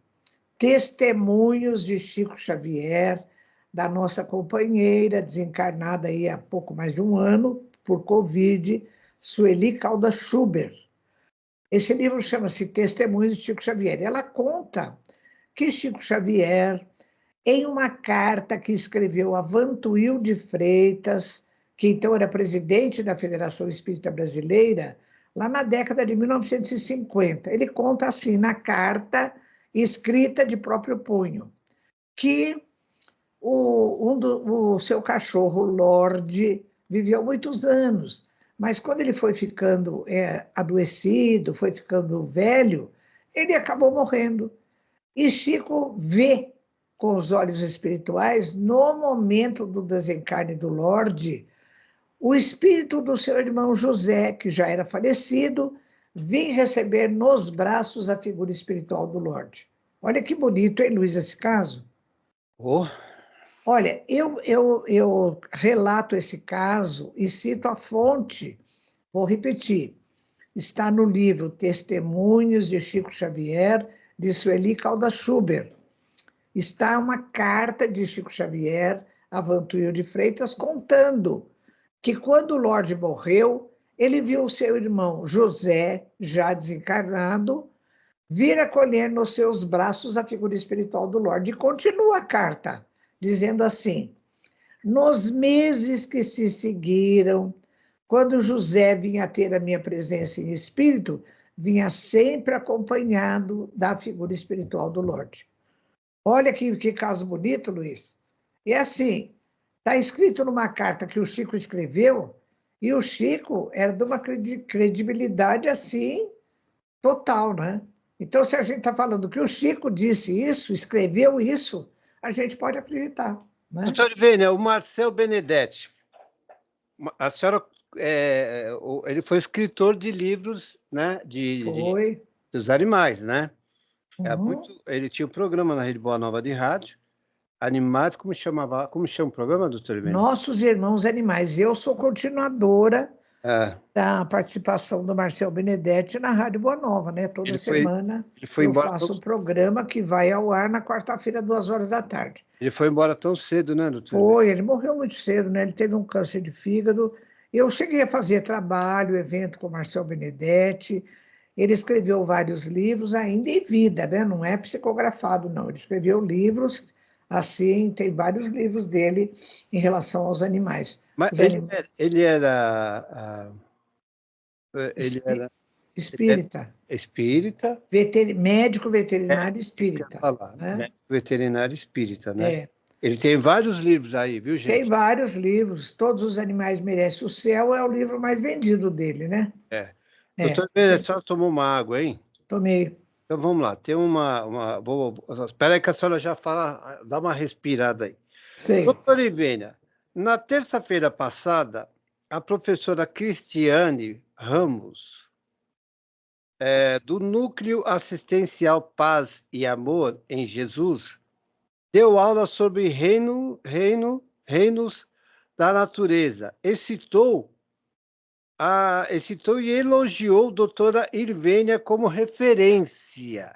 Speaker 3: Testemunhos de Chico Xavier, da nossa companheira, desencarnada aí há pouco mais de um ano, por Covid, Sueli Caldas Schubert. Esse livro chama-se Testemunhos de Chico Xavier. Ela conta que Chico Xavier, em uma carta que escreveu a Vantuil de Freitas, que então era presidente da Federação Espírita Brasileira, lá na década de 1950. Ele conta assim, na carta escrita de próprio punho, que o seu cachorro, Lorde, viveu muitos anos, mas quando ele foi ficando adoecido, foi ficando velho, ele acabou morrendo. E Chico vê com os olhos espirituais, no momento do desencarne do Lorde, o espírito do seu irmão José, que já era falecido, vem receber nos braços a figura espiritual do Lorde. Olha que bonito, hein, Luiz, esse caso?
Speaker 2: Oh.
Speaker 3: Olha, eu relato esse caso e cito a fonte, vou repetir, está no livro Testemunhos de Chico Xavier, de Sueli Caldas Schubert. Está uma carta de Chico Xavier a Vantuil de Freitas contando que quando o Lorde morreu, ele viu o seu irmão José, já desencarnado, vir acolher nos seus braços a figura espiritual do Lorde. E continua a carta, dizendo assim: nos meses que se seguiram, quando José vinha ter a minha presença em espírito, vinha sempre acompanhado da figura espiritual do Lorde. Olha que caso bonito, Luiz. E assim, está escrito numa carta que o Chico escreveu, e o Chico era de uma credibilidade assim, total, né? Então, se a gente está falando que o Chico disse isso, escreveu isso, a gente pode acreditar. Né?
Speaker 2: Doutor Vênia, o Marcel Benedetti, a senhora, ele foi escritor de livros, né, dos animais, né?
Speaker 3: Uhum.
Speaker 2: Ele tinha um programa na Rede Boa Nova de rádio, animado, como chama o programa, doutor Vênia?
Speaker 3: Nossos Irmãos Animais. Eu sou continuadora
Speaker 2: É.
Speaker 3: da participação do Marcel Benedetti na Rádio Boa Nova, né? Toda semana eu faço um programa que vai ao ar na quarta-feira, 2h da tarde.
Speaker 2: Ele foi embora tão cedo, né, doutor?
Speaker 3: Foi, ele morreu muito cedo, né? Ele teve um câncer de fígado. Eu cheguei a fazer trabalho, evento com o Marcel Benedetti. Ele escreveu vários livros ainda em vida, né? Não é psicografado, não. Ele escreveu livros, assim, tem vários livros dele em relação aos animais.
Speaker 2: Mas ele era
Speaker 3: espírita.
Speaker 2: Espírita.
Speaker 3: Médico veterinário espírita.
Speaker 2: Falar,
Speaker 3: né?
Speaker 2: Médico veterinário espírita, né?
Speaker 3: É.
Speaker 2: Ele tem vários livros aí, viu, gente?
Speaker 3: Tem vários livros. Todos os Animais Merecem o Céu é o livro mais vendido dele, né?
Speaker 2: Doutor Benedetti, só tomou uma água, hein?
Speaker 3: Tomei.
Speaker 2: Então vamos lá, tem espera aí que a senhora já fala, dá uma respirada aí.
Speaker 3: Sei.
Speaker 2: Doutor Ivênia, na terça-feira passada, a professora Cristiane Ramos, do Núcleo Assistencial Paz e Amor em Jesus, deu aula sobre reinos da natureza. Citou e elogiou a doutora Irvênia como referência.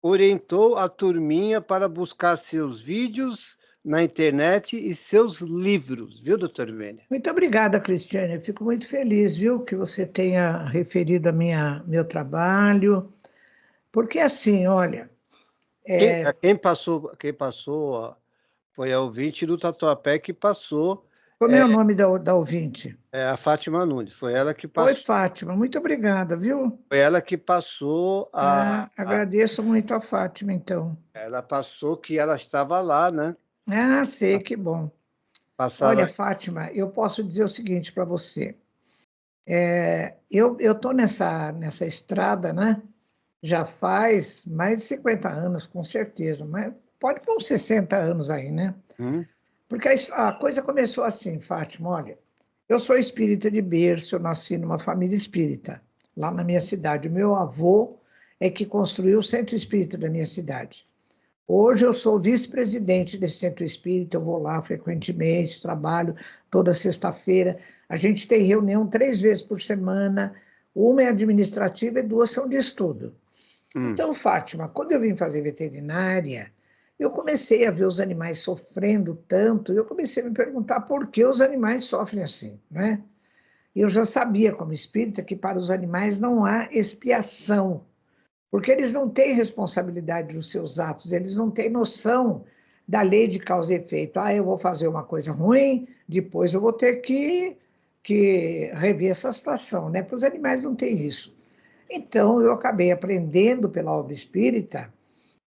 Speaker 2: Orientou a turminha para buscar seus vídeos na internet e seus livros, viu, doutora Irvênia?
Speaker 3: Muito obrigada, Cristiane. Eu fico muito feliz, viu, que você tenha referido a meu trabalho. Porque assim, olha,
Speaker 2: Quem passou ó, foi a ouvinte do Tatuapé que passou,
Speaker 3: Como é o nome da ouvinte?
Speaker 2: a Fátima Nunes. Foi ela que
Speaker 3: Oi,
Speaker 2: passou.
Speaker 3: Fátima, muito obrigada, viu?
Speaker 2: Foi ela que passou
Speaker 3: Agradeço muito a Fátima, então.
Speaker 2: ela passou que ela estava lá, né?
Speaker 3: Ah, sei, que bom.
Speaker 2: Passaram.
Speaker 3: Olha, Fátima, eu posso dizer o seguinte para você. Eu estou nessa estrada, né? Já faz mais de 50 anos, com certeza, mas pode pôr uns 60 anos aí, né?
Speaker 2: Hum,
Speaker 3: Porque a coisa começou assim, Fátima, olha, eu sou espírita de berço, eu nasci numa família espírita, lá na minha cidade. O meu avô é que construiu o centro espírita da minha cidade. Hoje eu sou vice-presidente desse centro espírita, eu vou lá frequentemente, trabalho toda sexta-feira. A gente tem reunião 3 vezes por semana, uma é administrativa e 2 são de estudo.
Speaker 2: hum.
Speaker 3: Então, Fátima, quando eu vim fazer veterinária, eu comecei a ver os animais sofrendo tanto, e eu comecei a me perguntar por que os animais sofrem assim, né? E eu já sabia, como espírita, que para os animais não há expiação, porque eles não têm responsabilidade dos seus atos, eles não têm noção da lei de causa e efeito. Ah, eu vou fazer uma coisa ruim, depois eu vou ter que rever essa situação, né? Para os animais não tem isso. Então, eu acabei aprendendo pela obra espírita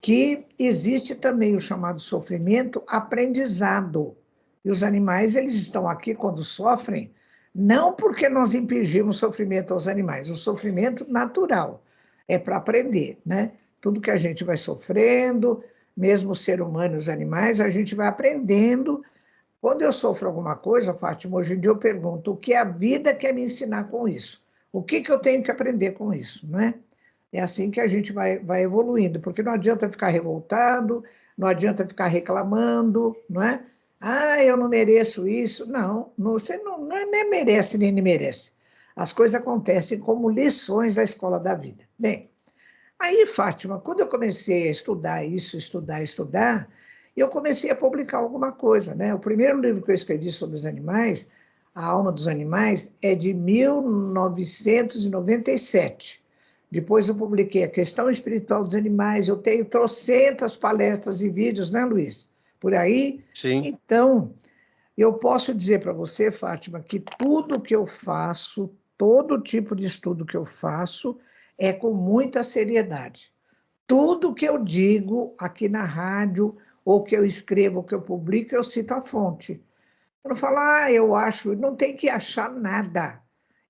Speaker 3: que existe também o chamado sofrimento aprendizado. E os animais, eles estão aqui quando sofrem, não porque nós impingimos sofrimento aos animais, o sofrimento natural é para aprender, né? Tudo que a gente vai sofrendo, mesmo o ser humano e os animais, a gente vai aprendendo. Quando eu sofro alguma coisa, Fátima, hoje em dia eu pergunto, o que a vida quer me ensinar com isso? O que eu tenho que aprender com isso, né? É assim que a gente vai evoluindo, porque não adianta ficar revoltado, não adianta ficar reclamando, não é? Ah, eu não mereço isso. Não, você não é nem merece nem merece. As coisas acontecem como lições da escola da vida. Bem, aí, Fátima, quando eu comecei a estudar isso, estudar, eu comecei a publicar alguma coisa, né? O primeiro livro que eu escrevi sobre os animais, A Alma dos Animais, é de 1997. Depois eu publiquei A Questão Espiritual dos Animais, eu tenho trocentas palestras e vídeos, né, Luiz? Por aí.
Speaker 2: Sim.
Speaker 3: Então, eu posso dizer para você, Fátima, que tudo que eu faço, todo tipo de estudo que eu faço, é com muita seriedade. Tudo que eu digo aqui na rádio, ou que eu escrevo, ou que eu publico, eu cito a fonte. Eu não falo, eu acho, não tem que achar nada.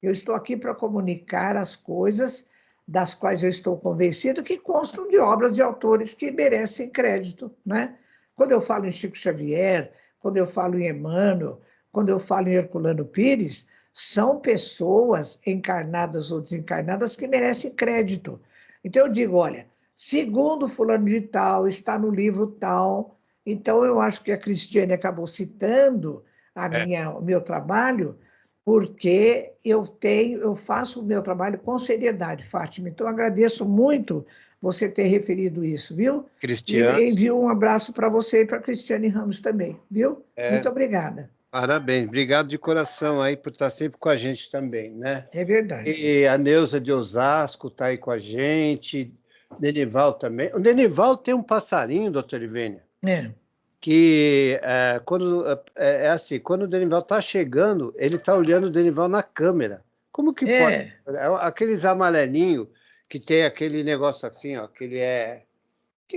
Speaker 3: Eu estou aqui para comunicar as coisas das quais eu estou convencido que constam de obras de autores que merecem crédito, né? Quando eu falo em Chico Xavier, quando eu falo em Emmanuel, quando eu falo em Herculano Pires, são pessoas encarnadas ou desencarnadas que merecem crédito. Então eu digo, olha, segundo fulano de tal, está no livro tal. Então eu acho que a Cristiane acabou citando o meu trabalho, porque eu faço o meu trabalho com seriedade, Fátima. Então, agradeço muito você ter referido isso, viu? E
Speaker 2: Cristiano.
Speaker 3: envio um abraço para você e para a Cristiane Ramos também, viu? Muito obrigada.
Speaker 2: Parabéns, obrigado de coração aí por estar sempre com a gente também, né?
Speaker 3: É verdade.
Speaker 2: E a Neuza de Osasco está aí com a gente, Denival também. O Denival tem um passarinho, doutor Ivênia,
Speaker 3: É,
Speaker 2: que assim, quando o Denival está chegando, ele está olhando o Denival na câmera. Como que pode?
Speaker 3: é.
Speaker 2: Aqueles amarelinhos que tem aquele negócio assim, ó, que ele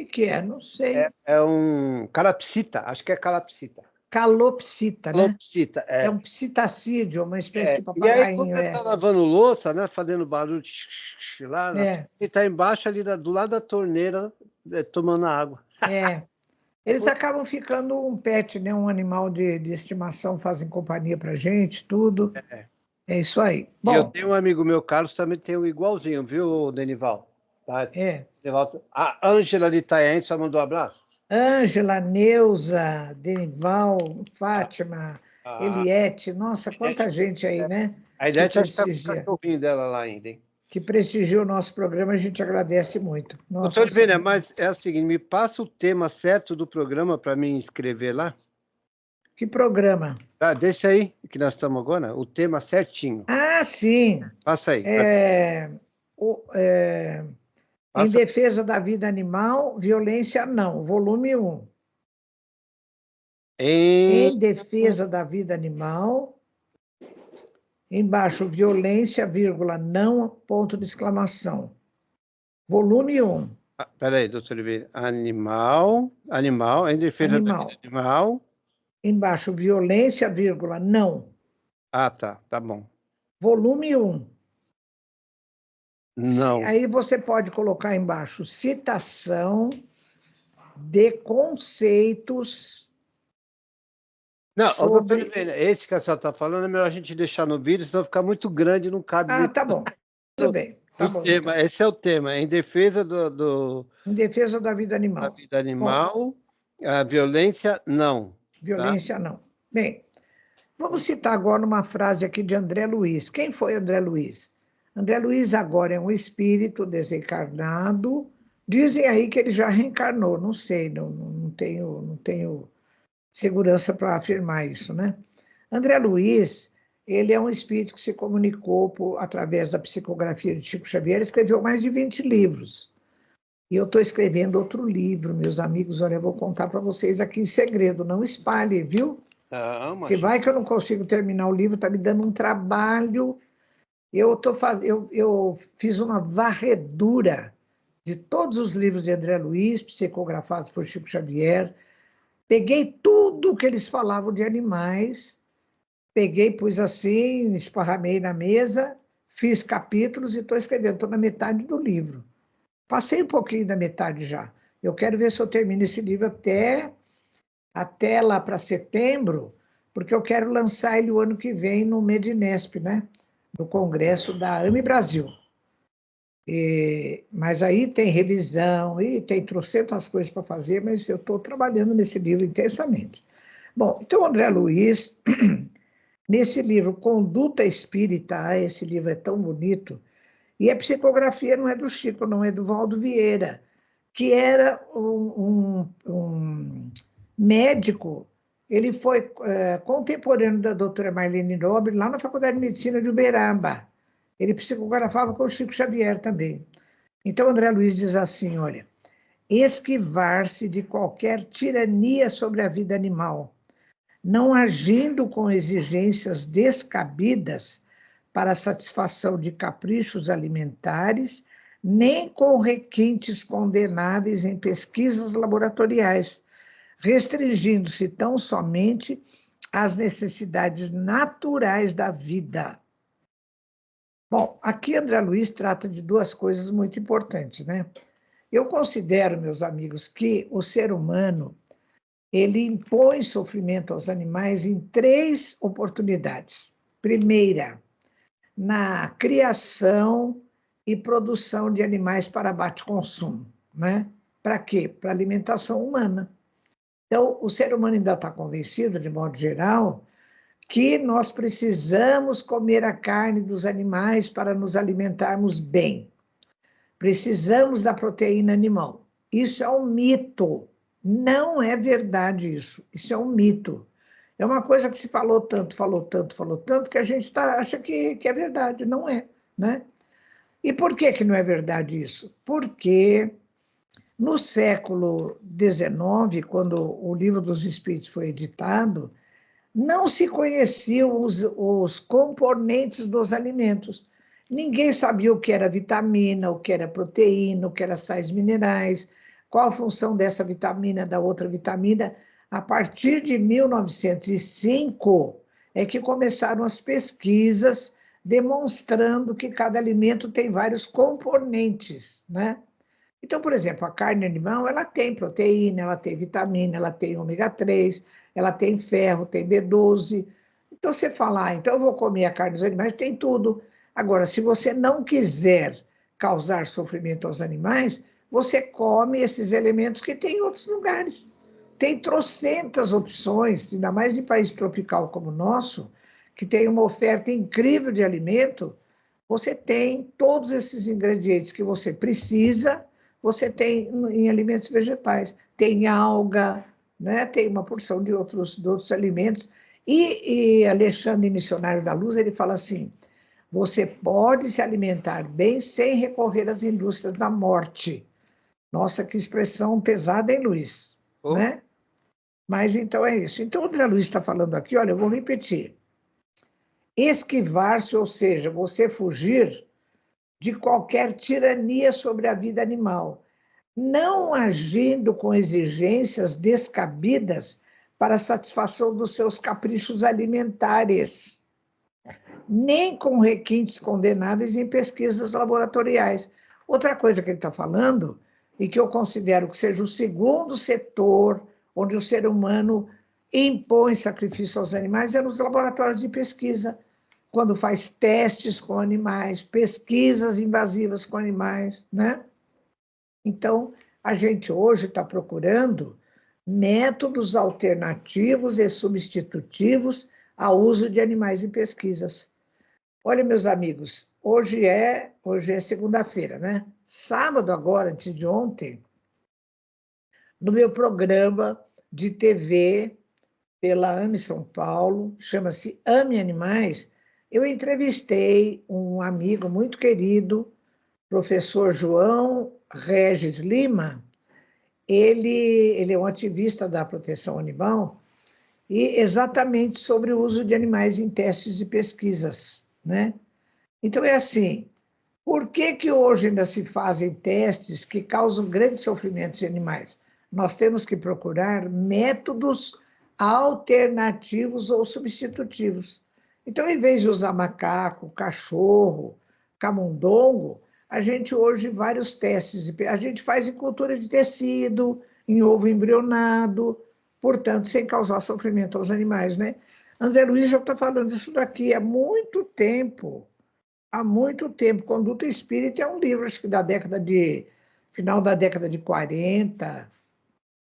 Speaker 3: O que é? Não sei.
Speaker 2: é um calopsita, acho que é calopsita.
Speaker 3: Calopsita, né?
Speaker 2: Calopsita,
Speaker 3: É
Speaker 2: é.
Speaker 3: um psitacídeo, uma espécie de
Speaker 2: E aí, quando
Speaker 3: papagainho,
Speaker 2: ele está lavando louça, né, fazendo barulho lá, né,
Speaker 3: É,
Speaker 2: ele está embaixo ali do lado da torneira, tomando água.
Speaker 3: é. Eles acabam ficando um pet, né? Um animal de estimação, fazem companhia para gente, tudo. É isso aí.
Speaker 2: E eu
Speaker 3: Bom,
Speaker 2: tenho um amigo meu, Carlos, também tem um igualzinho, viu, Denival? Tá?
Speaker 3: é.
Speaker 2: A Ângela de Itanhaém só mandou um abraço.
Speaker 3: Ângela, Neuza, Denival, Fátima,
Speaker 2: A,
Speaker 3: Eliette, nossa, quanta gente aí, né?
Speaker 2: a
Speaker 3: Que
Speaker 2: Idete acho que tá com o
Speaker 3: prestigia,
Speaker 2: cachorrinho dela lá ainda, hein?
Speaker 3: que prestigia o nosso programa, a gente agradece muito.
Speaker 2: Doutor
Speaker 3: Nossa
Speaker 2: Ivênia,
Speaker 3: Senhora.
Speaker 2: mas é o seguinte, me passa o tema certo do programa para me inscrever lá.
Speaker 3: Que programa?
Speaker 2: Tá, deixa aí, que nós estamos agora, o tema certinho.
Speaker 3: Ah, sim.
Speaker 2: Passa aí.
Speaker 3: É, o- é, Em defesa da vida animal, violência não. Volume 1. Em defesa da vida animal, embaixo, violência, vírgula, não, ponto de exclamação. Volume 1.
Speaker 2: Peraí, doutor Oliveira. Animal, em defesa da vida animal.
Speaker 3: Embaixo, violência, vírgula, não.
Speaker 2: Ah, tá bom.
Speaker 3: Volume 1.
Speaker 2: Não.
Speaker 3: Aí você pode colocar embaixo citação de conceitos.
Speaker 2: Não, doutor Oliveira, esse que a senhora está falando é melhor a gente deixar no vídeo, senão ficar muito grande e não cabe.
Speaker 3: Ah, tá bom. Tudo bem. Tá bom,
Speaker 2: tema. Então. Esse é o tema, em defesa
Speaker 3: Em defesa da vida animal.
Speaker 2: Da vida animal, a violência, não.
Speaker 3: Violência, não. Bem, vamos citar agora uma frase aqui de André Luiz. Quem foi André Luiz? André Luiz agora é um espírito desencarnado. Dizem aí que ele já reencarnou, não sei, não tenho segurança para afirmar isso, né? André Luiz, ele é um espírito que se comunicou através da psicografia de Chico Xavier, escreveu mais de 20 livros. E eu estou escrevendo outro livro, meus amigos, olha, eu vou contar para vocês aqui em segredo, não espalhe, viu? Porque vai que eu não consigo terminar o livro, está me dando um trabalho. Eu fiz uma varredura de todos os livros de André Luiz, psicografados por Chico Xavier. Peguei tudo que eles falavam de animais, pus assim, esparramei na mesa, fiz capítulos e estou escrevendo, estou na metade do livro. Passei um pouquinho da metade já. Eu quero ver se eu termino esse livro até lá para setembro, porque eu quero lançar ele o ano que vem no Medinesp, né? No congresso da AME Brasil. Mas aí tem revisão, e tem trocentas coisas para fazer, mas eu estou trabalhando nesse livro intensamente. Bom, então André Luiz, nesse livro Conduta Espírita, esse livro é tão bonito, e a psicografia não é do Chico, não é do Valdo Vieira, que era um médico. Ele foi contemporâneo da doutora Marlene Nobre, lá na Faculdade de Medicina de Uberaba. Ele psicografava com o Chico Xavier também. Então, André Luiz diz assim, olha, esquivar-se de qualquer tirania sobre a vida animal, não agindo com exigências descabidas para a satisfação de caprichos alimentares, nem com requintes condenáveis em pesquisas laboratoriais, restringindo-se tão somente às necessidades naturais da vida. Bom, aqui André Luiz trata de duas coisas muito importantes, né? Eu considero, meus amigos, que o ser humano ele impõe sofrimento aos animais em 3 oportunidades. Primeira, na criação e produção de animais para abate-consumo, né? Para quê? Para alimentação humana. Então, o ser humano ainda está convencido, de modo geral, que nós precisamos comer a carne dos animais para nos alimentarmos bem. Precisamos da proteína animal. Isso é um mito. Não é verdade isso. Isso é um mito. É uma coisa que se falou tanto, que a gente acha que é verdade. Não é, né? E por que não é verdade isso? Porque no século XIX, quando o Livro dos Espíritos foi editado, não se conheciam os componentes dos alimentos. Ninguém sabia o que era vitamina, o que era proteína, o que era sais minerais, qual a função dessa vitamina, da outra vitamina. A partir de 1905 é que começaram as pesquisas demonstrando que cada alimento tem vários componentes, né? Então, por exemplo, a carne animal, ela tem proteína, ela tem vitamina, ela tem ômega 3, ela tem ferro, tem B12. Então, você fala, então eu vou comer a carne dos animais, tem tudo. Agora, se você não quiser causar sofrimento aos animais, você come esses elementos que tem em outros lugares. Tem trocentas opções, ainda mais em país tropical como o nosso, que tem uma oferta incrível de alimento, você tem todos esses ingredientes que você precisa, você tem em alimentos vegetais. Tem alga, né? Tem uma porção de outros alimentos. E Alexandre, Missionário da Luz, ele fala assim, você pode se alimentar bem sem recorrer às indústrias da morte. Nossa, que expressão pesada, hein, Luiz?
Speaker 2: Oh.
Speaker 3: Né? Mas então é isso. Então, o André Luiz está falando aqui, olha, eu vou repetir. Esquivar-se, ou seja, você fugir de qualquer tirania sobre a vida animal, não agindo com exigências descabidas para a satisfação dos seus caprichos alimentares, nem com requintes condenáveis em pesquisas laboratoriais. Outra coisa que ele está falando, e que eu considero que seja o segundo setor onde o ser humano impõe sacrifício aos animais, é nos laboratórios de pesquisa, quando faz testes com animais, pesquisas invasivas com animais, né? Então, a gente hoje está procurando métodos alternativos e substitutivos ao uso de animais em pesquisas. Olha, meus amigos, hoje é segunda-feira, né? Sábado agora, antes de ontem, no meu programa de TV pela AME São Paulo, chama-se AME Animais, eu entrevistei um amigo muito querido, professor João Regis Lima. Ele é um ativista da proteção animal e exatamente sobre o uso de animais em testes e pesquisas, né? Então é assim, por que hoje ainda se fazem testes que causam grandes sofrimentos em animais? Nós temos que procurar métodos alternativos ou substitutivos. Então, em vez de usar macaco, cachorro, camundongo, a gente hoje vários testes, a gente faz em cultura de tecido, em ovo embrionado, portanto, sem causar sofrimento aos animais, né? André Luiz já está falando isso daqui há muito tempo. Há muito tempo. Conduta Espírita é um livro, acho que final da década de 40,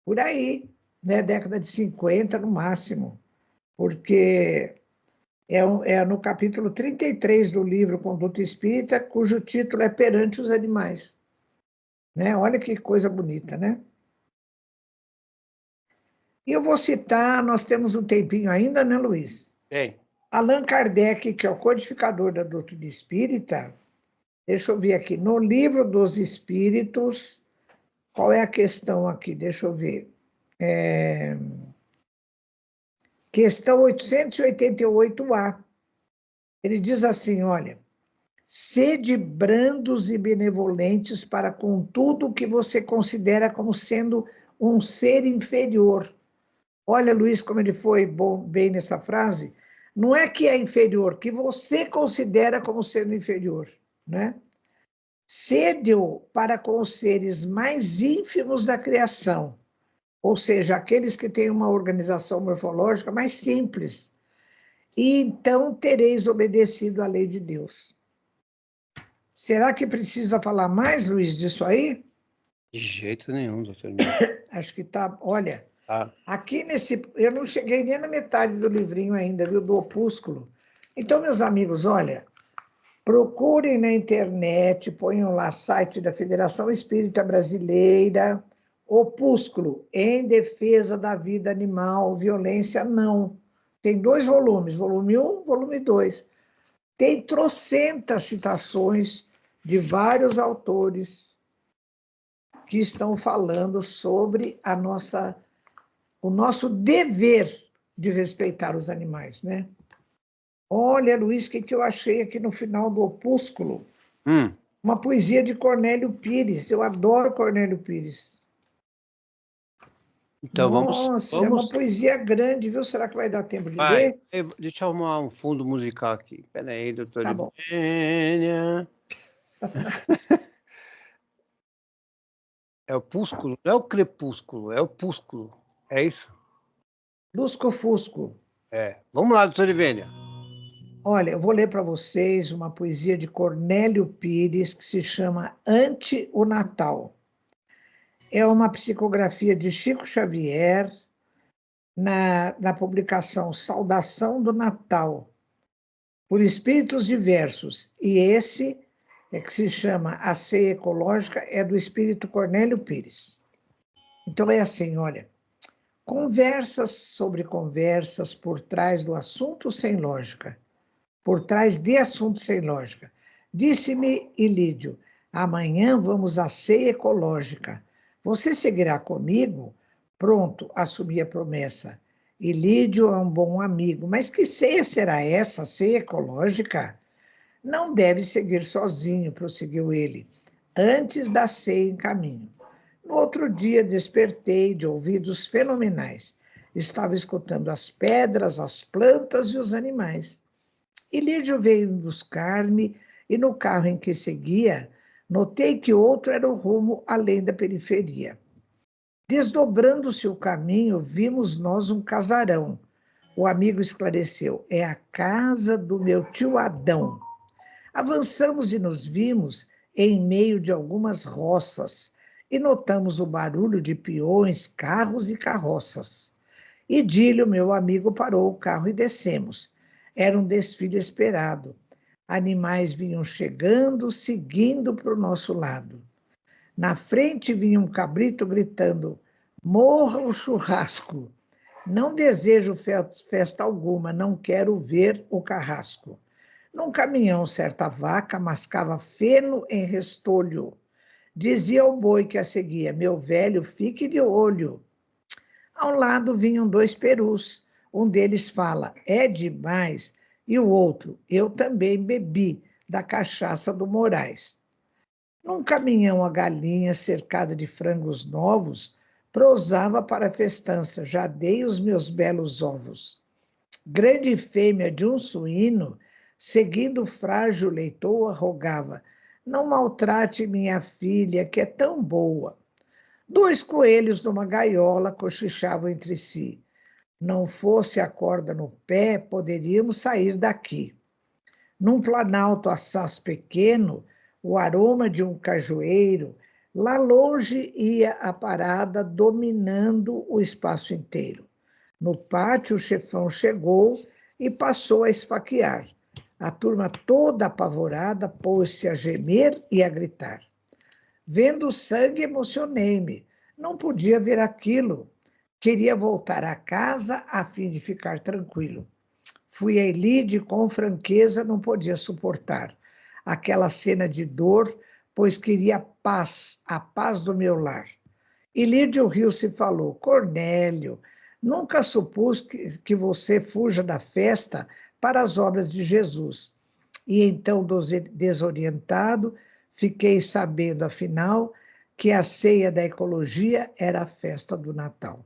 Speaker 3: por aí, né? Década de 50 no máximo, porque é no capítulo 33 do livro Conduta Espírita, cujo título é Perante os Animais. Né? Olha que coisa bonita, né? E eu vou citar, nós temos um tempinho ainda, né, Luiz?
Speaker 2: Tem.
Speaker 3: Allan Kardec, que é o codificador da doutrina espírita, deixa eu ver aqui, no Livro dos Espíritos, qual é a questão aqui? Deixa eu ver. Questão 888A. Ele diz assim, olha, sede brandos e benevolentes para com tudo o que você considera como sendo um ser inferior. Olha, Luiz, como ele foi bem nessa frase. Não é que é inferior, que você considera como sendo inferior, né? Sede-o para com os seres mais ínfimos da criação, ou seja, aqueles que têm uma organização morfológica mais simples, e então tereis obedecido à lei de Deus. Será que precisa falar mais, Luiz, disso aí?
Speaker 2: De jeito nenhum, doutor.
Speaker 3: Acho que tá. Olha,
Speaker 2: Tá.
Speaker 3: aqui nesse. Eu não cheguei nem na metade do livrinho ainda, viu? Do opúsculo. Então, meus amigos, olha, procurem na internet, ponham lá site da Federação Espírita Brasileira, Opúsculo, em defesa da vida animal, violência não. Tem 2 volumes, volume 1, volume 2. Tem trocentas citações de vários autores que estão falando sobre o nosso dever de respeitar os animais, né? Olha, Luiz, o que eu achei aqui no final do opúsculo? Uma poesia de Cornélio Pires. Eu adoro Cornélio Pires.
Speaker 2: Então
Speaker 3: Nossa, é uma poesia grande, viu? Será que vai dar tempo de ler?
Speaker 2: Deixa eu arrumar um fundo musical aqui. Pera aí, doutor.
Speaker 3: Tá bom.
Speaker 2: É o púsculo? Não é o crepúsculo, é o púsculo. É isso?
Speaker 3: Lusco-fusco.
Speaker 2: É. Vamos lá, doutor Ivênia.
Speaker 3: Olha, eu vou ler para vocês uma poesia de Cornélio Pires que se chama Ante o Natal. É uma psicografia de Chico Xavier na publicação Saudação do Natal, por espíritos diversos. E esse é que se chama A Ceia Ecológica, é do espírito Cornélio Pires. Então é assim, olha, conversas sobre conversas por trás do assunto sem lógica. por trás de assuntos sem lógica. Disse-me Ilídio: amanhã vamos à ceia ecológica. Você seguirá comigo? Pronto, assumi a promessa. Ilídio é um bom amigo, mas que ceia será essa, ceia ecológica? Não deve seguir sozinho, prosseguiu ele, antes da ceia em caminho. No outro dia despertei de ouvidos fenomenais. Estava escutando as pedras, as plantas e os animais. Ilídio veio buscar-me e no carro em que seguia, notei que outro era o rumo além da periferia. Desdobrando-se o caminho, vimos nós um casarão. O amigo esclareceu: é a casa do meu tio Adão. Avançamos e nos vimos em meio de algumas roças e notamos o barulho de peões, carros e carroças. Idílio, meu amigo, parou o carro e descemos. Era um desfile esperado. Animais vinham chegando, seguindo para o nosso lado. Na frente vinha um cabrito gritando: morra o churrasco. Não desejo festa alguma, não quero ver o carrasco. Num caminhão, certa vaca mascava feno em restolho. Dizia ao boi que a seguia: meu velho, fique de olho. Ao lado vinham dois perus. Um deles fala: é demais. E o outro: eu também bebi da cachaça do Moraes. Num caminhão, a galinha, cercada de frangos novos, prosava para a festança: já dei os meus belos ovos. Grande fêmea de um suíno, seguindo o frágil leitoa, rogava: não maltrate minha filha, que é tão boa. Dois coelhos numa gaiola cochichavam entre si: não fosse a corda no pé, poderíamos sair daqui. Num planalto assaz pequeno, o aroma de um cajueiro, lá longe ia a parada, dominando o espaço inteiro. No pátio, o chefão chegou e passou a esfaquear. A turma toda apavorada pôs-se a gemer e a gritar. Vendo o sangue, emocionei-me. Não podia ver aquilo. Queria voltar a casa a fim de ficar tranquilo. Fui a Elide com franqueza, não podia suportar aquela cena de dor, pois queria paz, a paz do meu lar. Ilídio riu-se e falou: Cornélio, nunca supus que você fuja da festa para as obras de Jesus. E então, desorientado, fiquei sabendo, afinal, que a ceia da ecologia era a festa do Natal.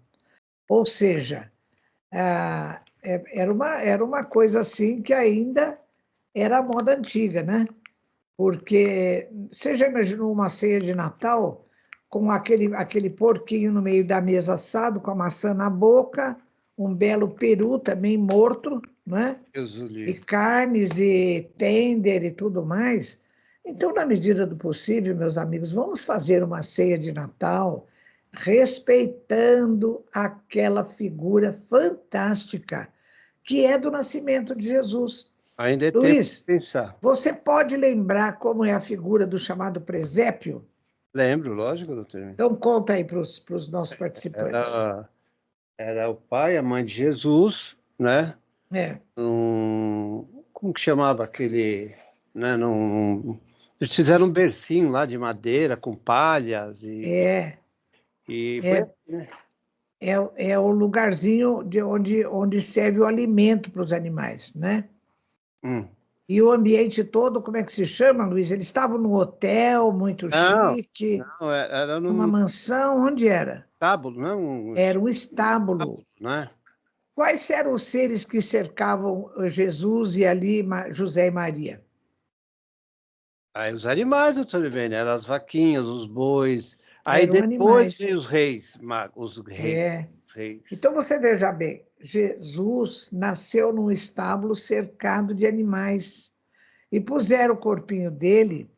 Speaker 3: Ou seja, era uma coisa assim que ainda era a moda antiga, né? Porque você já imaginou uma ceia de Natal com aquele porquinho no meio da mesa assado, com a maçã na boca, um belo peru também morto, né? E carnes e tender e tudo mais. Então, na medida do possível, meus amigos, vamos fazer uma ceia de Natal respeitando aquela figura fantástica que é do nascimento de Jesus.
Speaker 2: Ainda é tempo
Speaker 3: Luiz,
Speaker 2: de pensar.
Speaker 3: você pode lembrar como é a figura do chamado presépio?
Speaker 2: Lembro, lógico, doutor.
Speaker 3: Então, conta aí para os nossos participantes.
Speaker 2: Era o pai, a mãe de Jesus, né?
Speaker 3: É,
Speaker 2: Como que chamava aquele, né? Eles fizeram um bercinho lá de madeira com palhas
Speaker 3: é,
Speaker 2: e foi
Speaker 3: é,
Speaker 2: assim, né?
Speaker 3: é o lugarzinho de onde serve o alimento para os animais, né?
Speaker 2: Hum.
Speaker 3: E o ambiente todo, como é que se chama, Luiz? Eles estavam num hotel muito
Speaker 2: Não,
Speaker 3: chique,
Speaker 2: não, era
Speaker 3: numa
Speaker 2: num
Speaker 3: mansão, onde era?
Speaker 2: estábulo, não um
Speaker 3: Era um estábulo.
Speaker 2: estábulo, né?
Speaker 3: Quais eram os seres que cercavam Jesus e ali José e Maria?
Speaker 2: Aí os animais, doutor Ivene, eram as vaquinhas, os bois. Aí
Speaker 3: Eram
Speaker 2: depois
Speaker 3: animais.
Speaker 2: veio os reis,
Speaker 3: É.
Speaker 2: os reis.
Speaker 3: Então você veja bem, Jesus nasceu num estábulo cercado de animais e puseram o corpinho dele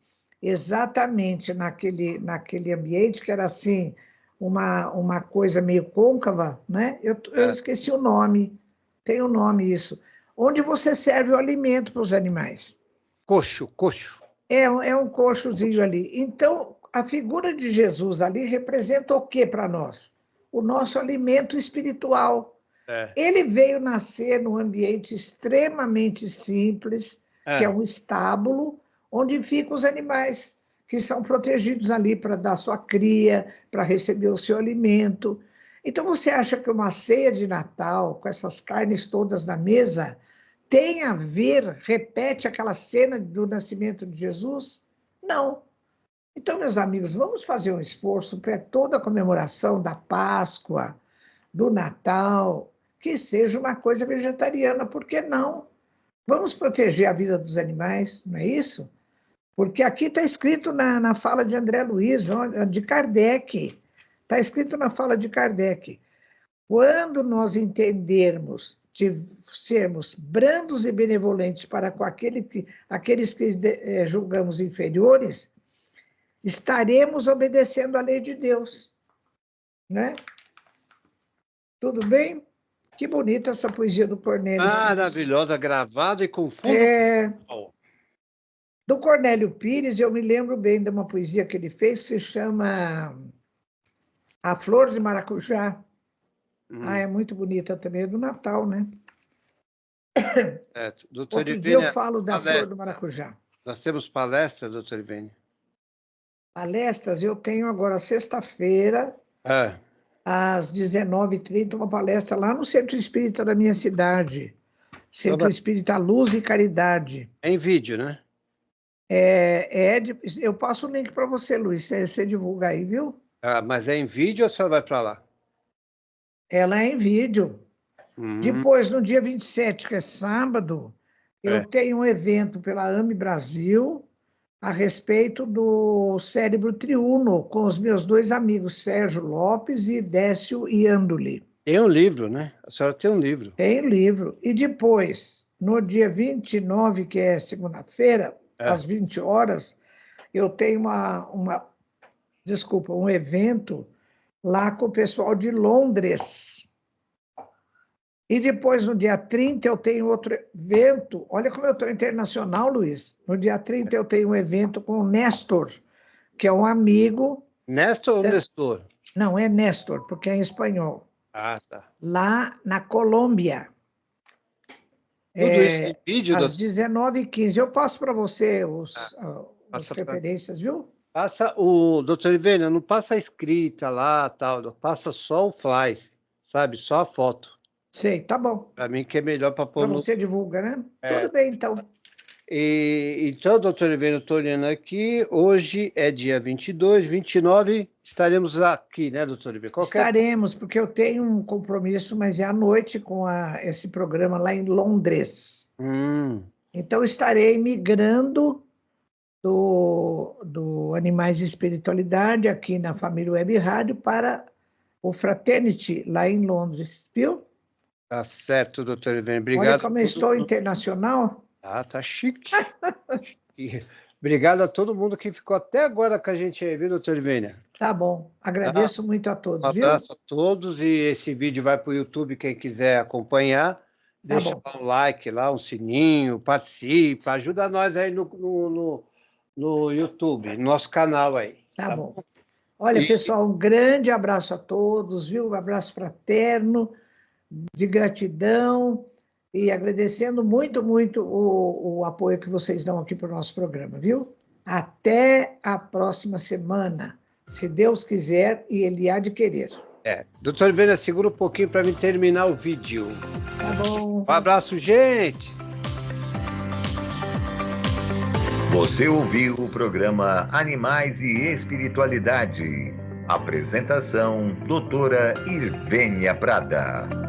Speaker 3: exatamente naquele ambiente que era assim uma coisa meio côncava, né? Eu
Speaker 2: É,
Speaker 3: esqueci o nome, tem um nome isso, onde você serve o alimento para os animais.
Speaker 2: coxo, coxo.
Speaker 3: É um coxozinho ali. Então, a figura de Jesus ali representa o que para nós? O nosso alimento espiritual. Ele veio nascer num ambiente extremamente simples, que é um estábulo, onde ficam os animais, que são protegidos ali para dar sua cria, para receber o seu alimento. Então, você acha que uma ceia de Natal, com essas carnes todas na mesa, tem a ver, repete aquela cena do nascimento de Jesus? Não. Então, meus amigos, vamos fazer um esforço para toda a comemoração da Páscoa, do Natal, que seja uma coisa vegetariana, por que não? Vamos proteger a vida dos animais, não é isso? Porque aqui está escrito na fala de André Luiz, de Kardec, está escrito na fala de Kardec, quando nós entendermos de sermos brandos e benevolentes para com aqueles que julgamos inferiores, estaremos obedecendo à lei de Deus, né? Tudo bem? Que bonita essa poesia do Cornélio Pires.
Speaker 2: Maravilhosa, gravada e com fundo.
Speaker 3: Do Cornélio Pires, eu me lembro bem de uma poesia que ele fez, que se chama A Flor de Maracujá. É muito bonita também, é do Natal, né? Outro dia eu falo da Flor do Maracujá.
Speaker 2: Nós temos palestras, doutor Ivênia?
Speaker 3: Palestras, eu tenho agora sexta-feira, às 19h30, uma palestra lá no Centro Espírita da minha cidade. Centro Espírita Luz e Caridade.
Speaker 2: É em vídeo, né?
Speaker 3: Eu passo o link para você, Luiz, você divulga aí, viu?
Speaker 2: Mas é em vídeo ou você vai para lá?
Speaker 3: Ela é em vídeo. Depois, no dia 27, que é sábado, eu tenho um evento pela AME Brasil a respeito do cérebro triuno, com os meus dois amigos, Sérgio Lopes e Décio Iandoli.
Speaker 2: Tem um livro, né? A senhora tem um livro.
Speaker 3: Tem livro. E depois, no dia 29, que é segunda-feira, às 20 horas, eu tenho um evento lá com o pessoal de Londres. E depois, no dia 30, eu tenho outro evento. Olha como eu estou internacional, Luiz. No dia 30, eu tenho um evento com o Néstor, que é um amigo.
Speaker 2: Néstor ou Nestor?
Speaker 3: Não, é Néstor, porque é em espanhol.
Speaker 2: Tá.
Speaker 3: Lá na Colômbia.
Speaker 2: Tudo isso em vídeo?
Speaker 3: Às 19h15. Eu passo para você as referências, viu?
Speaker 2: Passa doutor Ivênia, não passa a escrita lá, tal. Passa só o fly, sabe? Só a foto.
Speaker 3: Sei, tá bom.
Speaker 2: Para mim que é melhor para pôr.
Speaker 3: Para você divulga, né? Tudo bem, então.
Speaker 2: Então, doutor Ivênia, eu estou olhando aqui. Hoje é dia 22, 29. Estaremos aqui, né, doutor Ivênia?
Speaker 3: Estaremos, porque eu tenho um compromisso, mas é à noite com esse programa lá em Londres. Então, estarei migrando do Animais e Espiritualidade, aqui na Família Web Rádio, para o Fraternity, lá em Londres, viu?
Speaker 2: Tá certo, doutor Ivênia. Obrigado.
Speaker 3: Olha como eu estou internacional.
Speaker 2: Tá chique. Obrigado a todo mundo que ficou até agora com a gente aí, viu, doutor Ivênia?
Speaker 3: Tá bom. Agradeço muito a todos, viu?
Speaker 2: Um abraço a todos, e esse vídeo vai para o YouTube, quem quiser acompanhar. Deixa um like lá, um sininho, participa, ajuda nós aí no YouTube, no nosso canal aí.
Speaker 3: Tá bom. Olha, pessoal, um grande abraço a todos, viu? Um abraço fraterno, de gratidão, e agradecendo muito, muito o apoio que vocês dão aqui para o nosso programa, viu? Até a próxima semana, se Deus quiser e Ele há de querer.
Speaker 2: Doutor Ivênia, segura um pouquinho para mim terminar o vídeo.
Speaker 3: Tá bom.
Speaker 2: Um abraço, gente!
Speaker 1: Você ouviu o programa Animais e Espiritualidade. Apresentação, doutora Ivênia Prada.